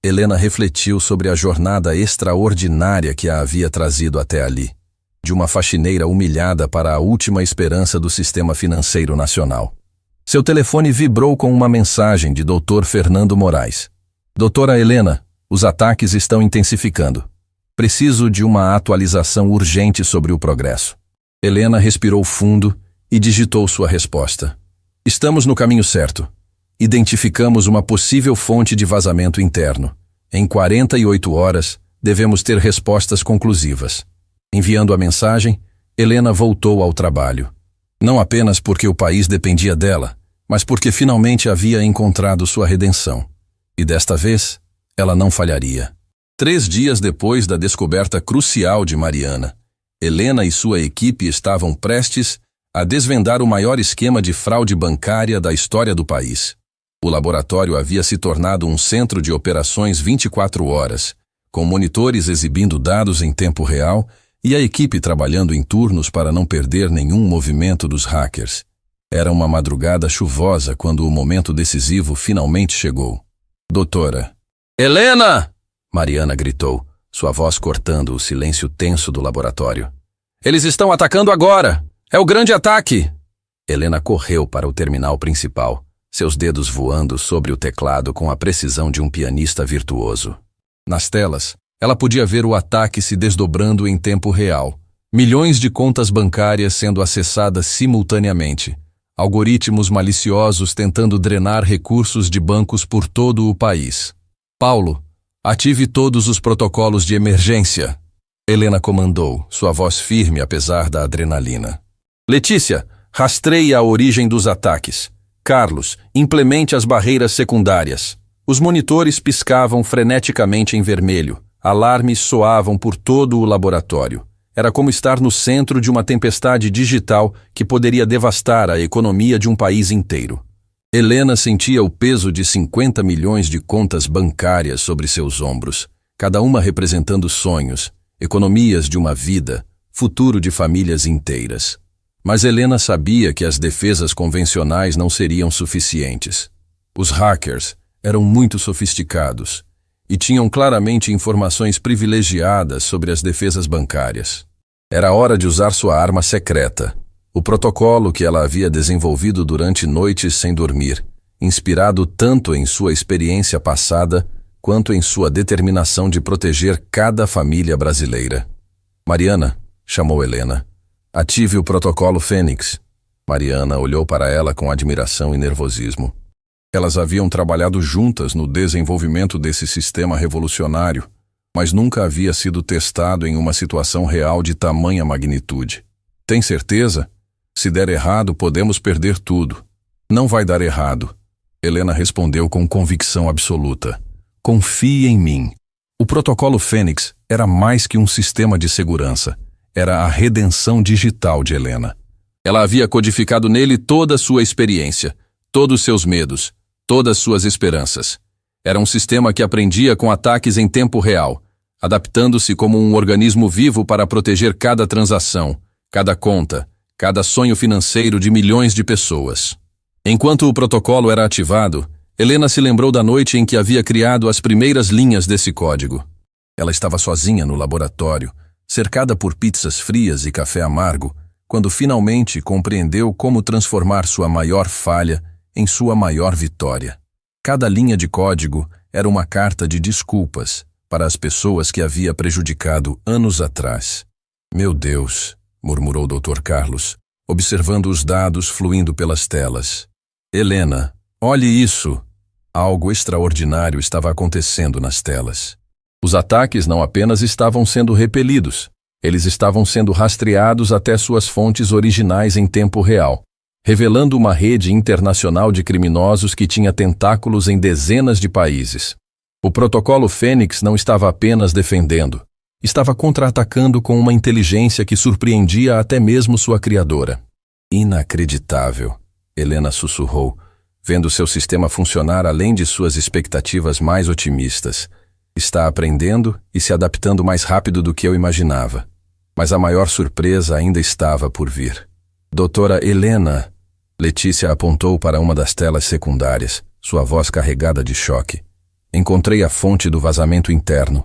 Helena refletiu sobre a jornada extraordinária que a havia trazido até ali. De uma faxineira humilhada para a última esperança do sistema financeiro nacional. Seu telefone vibrou com uma mensagem de Dr. Fernando Moraes. Doutora Helena, os ataques estão intensificando. Preciso de uma atualização urgente sobre o progresso. Helena respirou fundo e digitou sua resposta. Estamos no caminho certo. Identificamos uma possível fonte de vazamento interno. Em 48 horas, devemos ter respostas conclusivas. Enviando a mensagem, Helena voltou ao trabalho. Não apenas porque o país dependia dela, mas porque finalmente havia encontrado sua redenção. E desta vez, ela não falharia. 3 dias depois da descoberta crucial de Mariana, Helena e sua equipe estavam prestes a desvendar o maior esquema de fraude bancária da história do país. O laboratório havia se tornado um centro de operações 24 horas, com monitores exibindo dados em tempo real e a equipe trabalhando em turnos para não perder nenhum movimento dos hackers. Era uma madrugada chuvosa quando o momento decisivo finalmente chegou. Doutora. Helena! Mariana gritou, sua voz cortando o silêncio tenso do laboratório. Eles estão atacando agora! É o grande ataque! Helena correu para o terminal principal, seus dedos voando sobre o teclado com a precisão de um pianista virtuoso. Nas telas, ela podia ver o ataque se desdobrando em tempo real. Milhões de contas bancárias sendo acessadas simultaneamente. Algoritmos maliciosos tentando drenar recursos de bancos por todo o país. Paulo, ative todos os protocolos de emergência. Helena comandou, sua voz firme apesar da adrenalina. Letícia, rastreie a origem dos ataques. Carlos, implemente as barreiras secundárias. Os monitores piscavam freneticamente em vermelho. Alarmes soavam por todo o laboratório. Era como estar no centro de uma tempestade digital que poderia devastar a economia de um país inteiro. Helena sentia o peso de 50 milhões de contas bancárias sobre seus ombros, cada uma representando sonhos, economias de uma vida, futuro de famílias inteiras. Mas Helena sabia que as defesas convencionais não seriam suficientes. Os hackers eram muito sofisticados e tinham claramente informações privilegiadas sobre as defesas bancárias. Era hora de usar sua arma secreta, o protocolo que ela havia desenvolvido durante noites sem dormir, inspirado tanto em sua experiência passada quanto em sua determinação de proteger cada família brasileira. Mariana, chamou Helena, ative o protocolo Fênix. Mariana olhou para ela com admiração e nervosismo. Elas haviam trabalhado juntas no desenvolvimento desse sistema revolucionário, mas nunca havia sido testado em uma situação real de tamanha magnitude. Tem certeza? Se der errado, podemos perder tudo. Não vai dar errado. Helena respondeu com convicção absoluta. Confie em mim. O protocolo Fênix era mais que um sistema de segurança. Era a redenção digital de Helena. Ela havia codificado nele toda a sua experiência, todos seus medos, todas suas esperanças. Era um sistema que aprendia com ataques em tempo real, adaptando-se como um organismo vivo para proteger cada transação, cada conta, cada sonho financeiro de milhões de pessoas. Enquanto o protocolo era ativado, Helena se lembrou da noite em que havia criado as primeiras linhas desse código. Ela estava sozinha no laboratório, cercada por pizzas frias e café amargo, quando finalmente compreendeu como transformar sua maior falha em sua maior vitória. Cada linha de código era uma carta de desculpas para as pessoas que havia prejudicado anos atrás. Meu Deus, murmurou Dr. Carlos, observando os dados fluindo pelas telas. Helena, olhe isso! Algo extraordinário estava acontecendo nas telas. Os ataques não apenas estavam sendo repelidos, eles estavam sendo rastreados até suas fontes originais em tempo real, revelando uma rede internacional de criminosos que tinha tentáculos em dezenas de países. O protocolo Fênix não estava apenas defendendo, estava contra-atacando com uma inteligência que surpreendia até mesmo sua criadora. Inacreditável, Helena sussurrou, vendo seu sistema funcionar além de suas expectativas mais otimistas. Está aprendendo e se adaptando mais rápido do que eu imaginava. Mas a maior surpresa ainda estava por vir. Doutora Helena. Letícia apontou para uma das telas secundárias, sua voz carregada de choque. Encontrei a fonte do vazamento interno,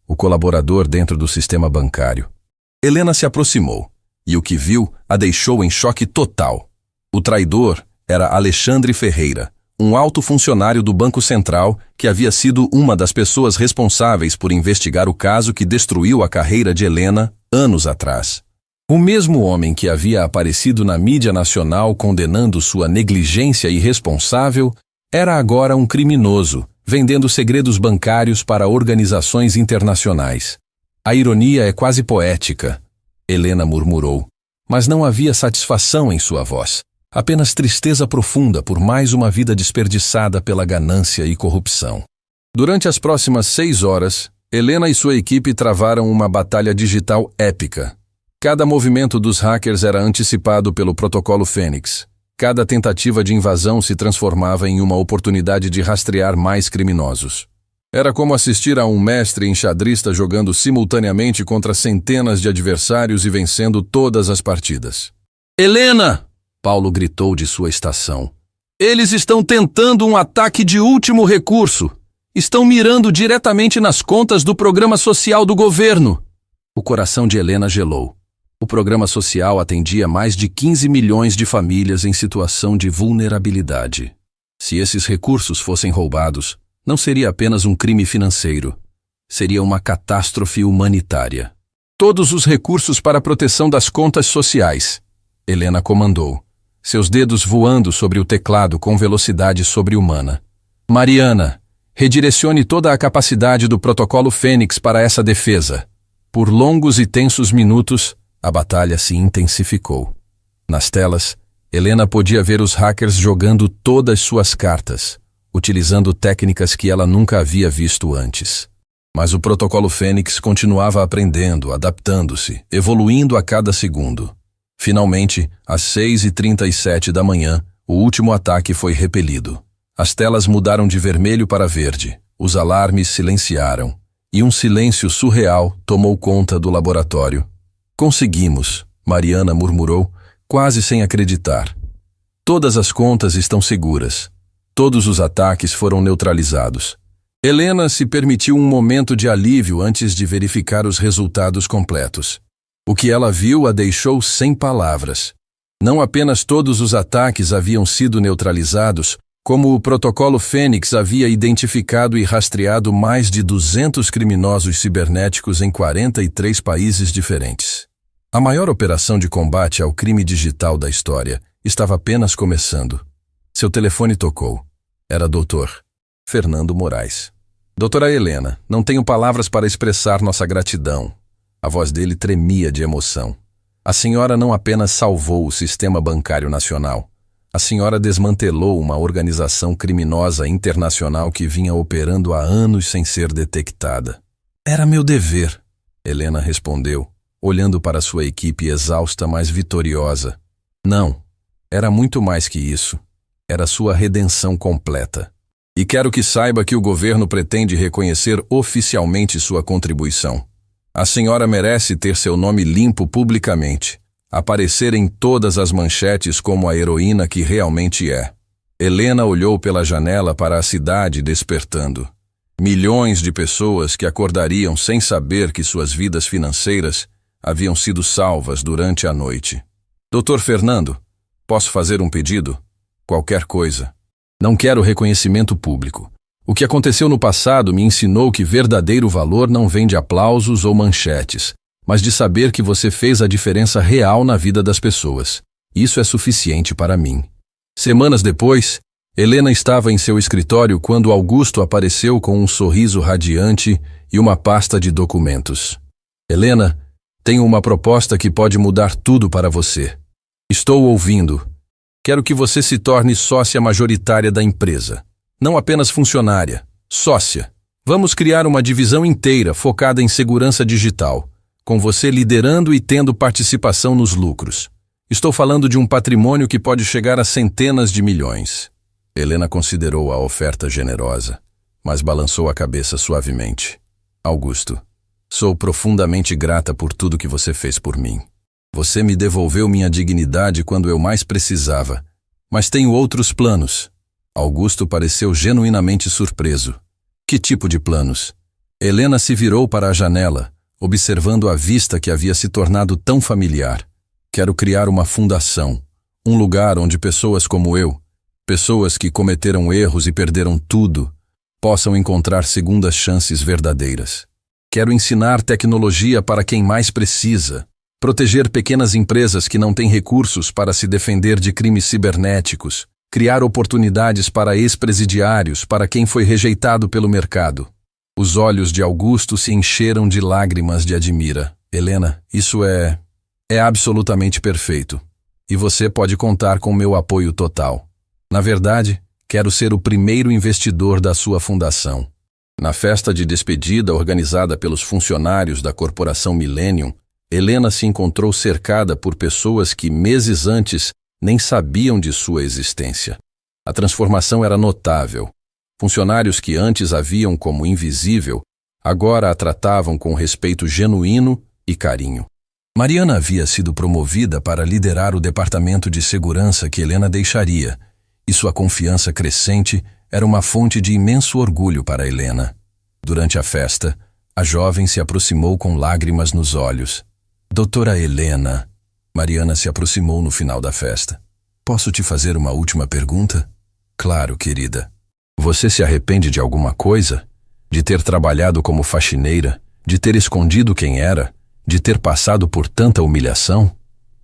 o colaborador dentro do sistema bancário. Helena se aproximou, e o que viu a deixou em choque total. O traidor era Alexandre Ferreira, um alto funcionário do Banco Central que havia sido uma das pessoas responsáveis por investigar o caso que destruiu a carreira de Helena anos atrás. O mesmo homem que havia aparecido na mídia nacional condenando sua negligência irresponsável era agora um criminoso, vendendo segredos bancários para organizações internacionais. A ironia é quase poética, Helena murmurou, mas não havia satisfação em sua voz, apenas tristeza profunda por mais uma vida desperdiçada pela ganância e corrupção. Durante as próximas 6 horas, Helena e sua equipe travaram uma batalha digital épica. Cada movimento dos hackers era antecipado pelo protocolo Fênix. Cada tentativa de invasão se transformava em uma oportunidade de rastrear mais criminosos. Era como assistir a um mestre enxadrista jogando simultaneamente contra centenas de adversários e vencendo todas as partidas. Helena! Paulo gritou de sua estação. Eles estão tentando um ataque de último recurso. Estão mirando diretamente nas contas do programa social do governo. O coração de Helena gelou. O programa social atendia mais de 15 milhões de famílias em situação de vulnerabilidade. Se esses recursos fossem roubados, não seria apenas um crime financeiro. Seria uma catástrofe humanitária. Todos os recursos para a proteção das contas sociais, Helena comandou, seus dedos voando sobre o teclado com velocidade sobre-humana. Mariana, redirecione toda a capacidade do protocolo Fênix para essa defesa. Por longos e tensos minutos, a batalha se intensificou. Nas telas, Helena podia ver os hackers jogando todas suas cartas, utilizando técnicas que ela nunca havia visto antes. Mas o protocolo Fênix continuava aprendendo, adaptando-se, evoluindo a cada segundo. Finalmente, às 6h37 da manhã, o último ataque foi repelido. As telas mudaram de vermelho para verde, os alarmes silenciaram, e um silêncio surreal tomou conta do laboratório. Conseguimos, Mariana murmurou, quase sem acreditar. Todas as contas estão seguras. Todos os ataques foram neutralizados. Helena se permitiu um momento de alívio antes de verificar os resultados completos. O que ela viu a deixou sem palavras. Não apenas todos os ataques haviam sido neutralizados, como o protocolo Fênix havia identificado e rastreado mais de 200 criminosos cibernéticos em 43 países diferentes. A maior operação de combate ao crime digital da história estava apenas começando. Seu telefone tocou. Era Dr. Fernando Moraes. Doutora Helena, não tenho palavras para expressar nossa gratidão. A voz dele tremia de emoção. A senhora não apenas salvou o sistema bancário nacional. A senhora desmantelou uma organização criminosa internacional que vinha operando há anos sem ser detectada. Era meu dever, Helena respondeu, olhando para sua equipe exausta, mas vitoriosa. Não, era muito mais que isso. Era sua redenção completa. E quero que saiba que o governo pretende reconhecer oficialmente sua contribuição. A senhora merece ter seu nome limpo publicamente, aparecer em todas as manchetes como a heroína que realmente é. Helena olhou pela janela para a cidade despertando. Milhões de pessoas que acordariam sem saber que suas vidas financeiras haviam sido salvas durante a noite. Dr. Fernando, posso fazer um pedido? Qualquer coisa. Não quero reconhecimento público. O que aconteceu no passado me ensinou que verdadeiro valor não vem de aplausos ou manchetes, mas de saber que você fez a diferença real na vida das pessoas. Isso é suficiente para mim. Semanas depois, Helena estava em seu escritório quando Augusto apareceu com um sorriso radiante e uma pasta de documentos. Helena, tenho uma proposta que pode mudar tudo para você. Estou ouvindo. Quero que você se torne sócia majoritária da empresa. Não apenas funcionária, sócia. Vamos criar uma divisão inteira focada em segurança digital, com você liderando e tendo participação nos lucros. Estou falando de um patrimônio que pode chegar a centenas de milhões. Helena considerou a oferta generosa, mas balançou a cabeça suavemente. Augusto, sou profundamente grata por tudo que você fez por mim. Você me devolveu minha dignidade quando eu mais precisava. Mas tenho outros planos. Augusto pareceu genuinamente surpreso. Que tipo de planos? Helena se virou para a janela, observando a vista que havia se tornado tão familiar. Quero criar uma fundação, um lugar onde pessoas como eu, pessoas que cometeram erros e perderam tudo, possam encontrar segundas chances verdadeiras. Quero ensinar tecnologia para quem mais precisa, proteger pequenas empresas que não têm recursos para se defender de crimes cibernéticos, criar oportunidades para ex-presidiários, para quem foi rejeitado pelo mercado. Os olhos de Augusto se encheram de lágrimas de admira. Helena, isso é absolutamente perfeito. E você pode contar com meu apoio total. Na verdade, quero ser o primeiro investidor da sua fundação. Na festa de despedida organizada pelos funcionários da corporação Millennium, Helena se encontrou cercada por pessoas que meses antes nem sabiam de sua existência. A transformação era notável. Funcionários que antes a viam como invisível, agora a tratavam com respeito genuíno e carinho. Mariana havia sido promovida para liderar o departamento de segurança que Helena deixaria, e sua confiança crescente era uma fonte de imenso orgulho para Helena. Durante a festa, a jovem se aproximou com lágrimas nos olhos. Doutora Helena, Mariana se aproximou no final da festa. Posso te fazer uma última pergunta? Claro, querida. Você se arrepende de alguma coisa? De ter trabalhado como faxineira? De ter escondido quem era? De ter passado por tanta humilhação?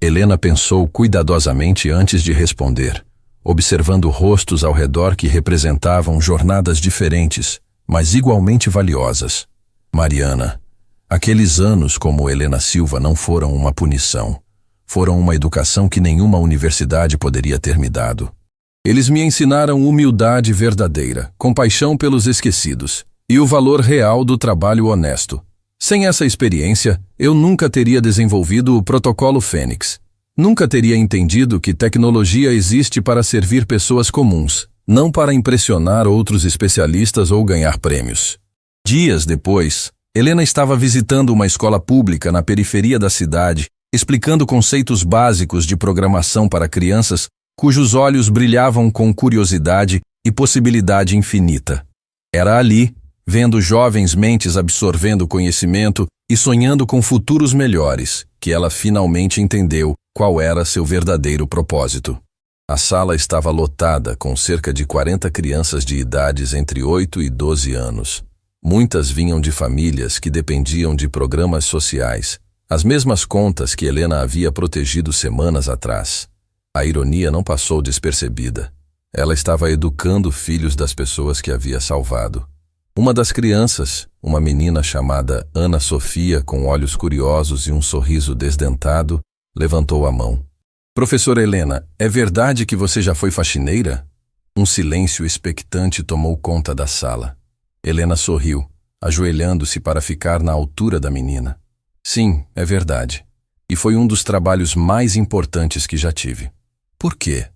Helena pensou cuidadosamente antes de responder, observando rostos ao redor que representavam jornadas diferentes, mas igualmente valiosas. Mariana, aqueles anos como Helena Silva não foram uma punição. Foram uma educação que nenhuma universidade poderia ter me dado. Eles me ensinaram humildade verdadeira, compaixão pelos esquecidos e o valor real do trabalho honesto. Sem essa experiência, eu nunca teria desenvolvido o Protocolo Fênix. Nunca teria entendido que tecnologia existe para servir pessoas comuns, não para impressionar outros especialistas ou ganhar prêmios. Dias depois, Helena estava visitando uma escola pública na periferia da cidade, explicando conceitos básicos de programação para crianças cujos olhos brilhavam com curiosidade e possibilidade infinita. Era ali, vendo jovens mentes absorvendo conhecimento e sonhando com futuros melhores, que ela finalmente entendeu qual era seu verdadeiro propósito. A sala estava lotada com cerca de 40 crianças de idades entre 8 e 12 anos. Muitas vinham de famílias que dependiam de programas sociais, as mesmas contas que Helena havia protegido semanas atrás. A ironia não passou despercebida. Ela estava educando filhos das pessoas que havia salvado. Uma das crianças, uma menina chamada Ana Sofia, com olhos curiosos e um sorriso desdentado, levantou a mão. Professora Helena, é verdade que você já foi faxineira? Um silêncio expectante tomou conta da sala. Helena sorriu, ajoelhando-se para ficar na altura da menina. Sim, é verdade. E foi um dos trabalhos mais importantes que já tive. Por quê?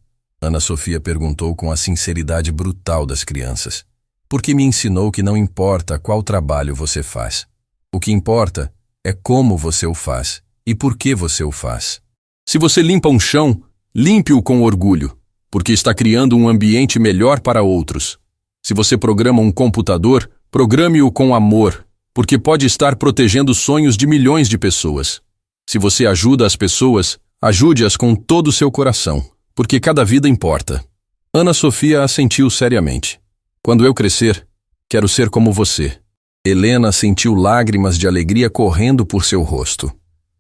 Ana Sofia perguntou com a sinceridade brutal das crianças. Porque me ensinou que não importa qual trabalho você faz. O que importa é como você o faz e por que você o faz. Se você limpa um chão, limpe-o com orgulho, porque está criando um ambiente melhor para outros. Se você programa um computador, programe-o com amor, porque pode estar protegendo sonhos de milhões de pessoas. Se você ajuda as pessoas, ajude-as com todo o seu coração, porque cada vida importa. Ana Sofia assentiu seriamente. Quando eu crescer, quero ser como você. Helena sentiu lágrimas de alegria correndo por seu rosto.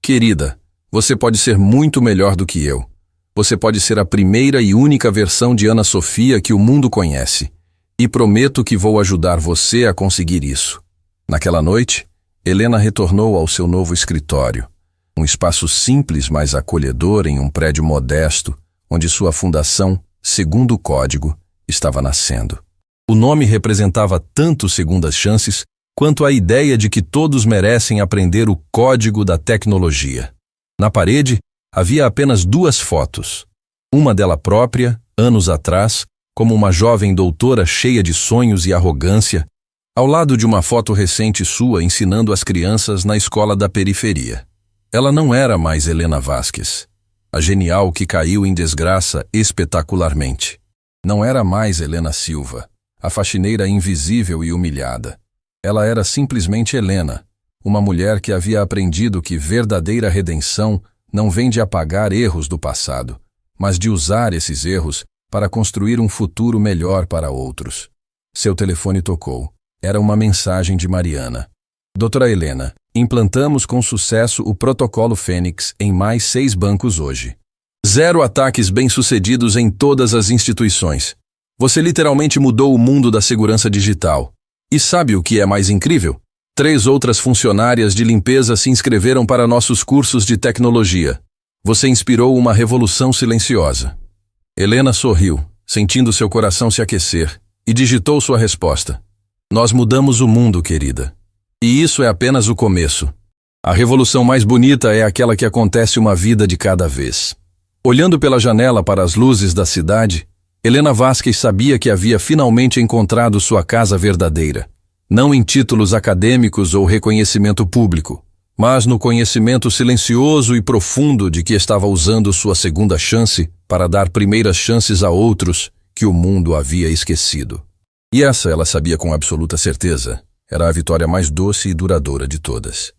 Querida, você pode ser muito melhor do que eu. Você pode ser a primeira e única versão de Ana Sofia que o mundo conhece. E prometo que vou ajudar você a conseguir isso. Naquela noite, Helena retornou ao seu novo escritório. Um espaço simples, mas acolhedor em um prédio modesto, onde sua fundação, Segundo Código, estava nascendo. O nome representava tanto segundas chances, quanto a ideia de que todos merecem aprender o código da tecnologia. Na parede, havia apenas 2 fotos. Uma dela própria, anos atrás, como uma jovem doutora cheia de sonhos e arrogância, ao lado de uma foto recente sua ensinando as crianças na escola da periferia. Ela não era mais Helena Vasquez, a genial que caiu em desgraça espetacularmente. Não era mais Helena Silva, a faxineira invisível e humilhada. Ela era simplesmente Helena, uma mulher que havia aprendido que verdadeira redenção não vem de apagar erros do passado, mas de usar esses erros para construir um futuro melhor para outros. Seu telefone tocou. Era uma mensagem de Mariana. Doutora Helena, implantamos com sucesso o protocolo Fênix em mais 6 bancos hoje. 0 ataques bem-sucedidos em todas as instituições. Você literalmente mudou o mundo da segurança digital. E sabe o que é mais incrível? 3 outras funcionárias de limpeza se inscreveram para nossos cursos de tecnologia. Você inspirou uma revolução silenciosa. Helena sorriu, sentindo seu coração se aquecer, e digitou sua resposta. Nós mudamos o mundo, querida. E isso é apenas o começo. A revolução mais bonita é aquela que acontece uma vida de cada vez. Olhando pela janela para as luzes da cidade, Helena Vasquez sabia que havia finalmente encontrado sua casa verdadeira. Não em títulos acadêmicos ou reconhecimento público, mas no conhecimento silencioso e profundo de que estava usando sua segunda chance para dar primeiras chances a outros que o mundo havia esquecido. E essa, ela sabia com absoluta certeza, era a vitória mais doce e duradoura de todas.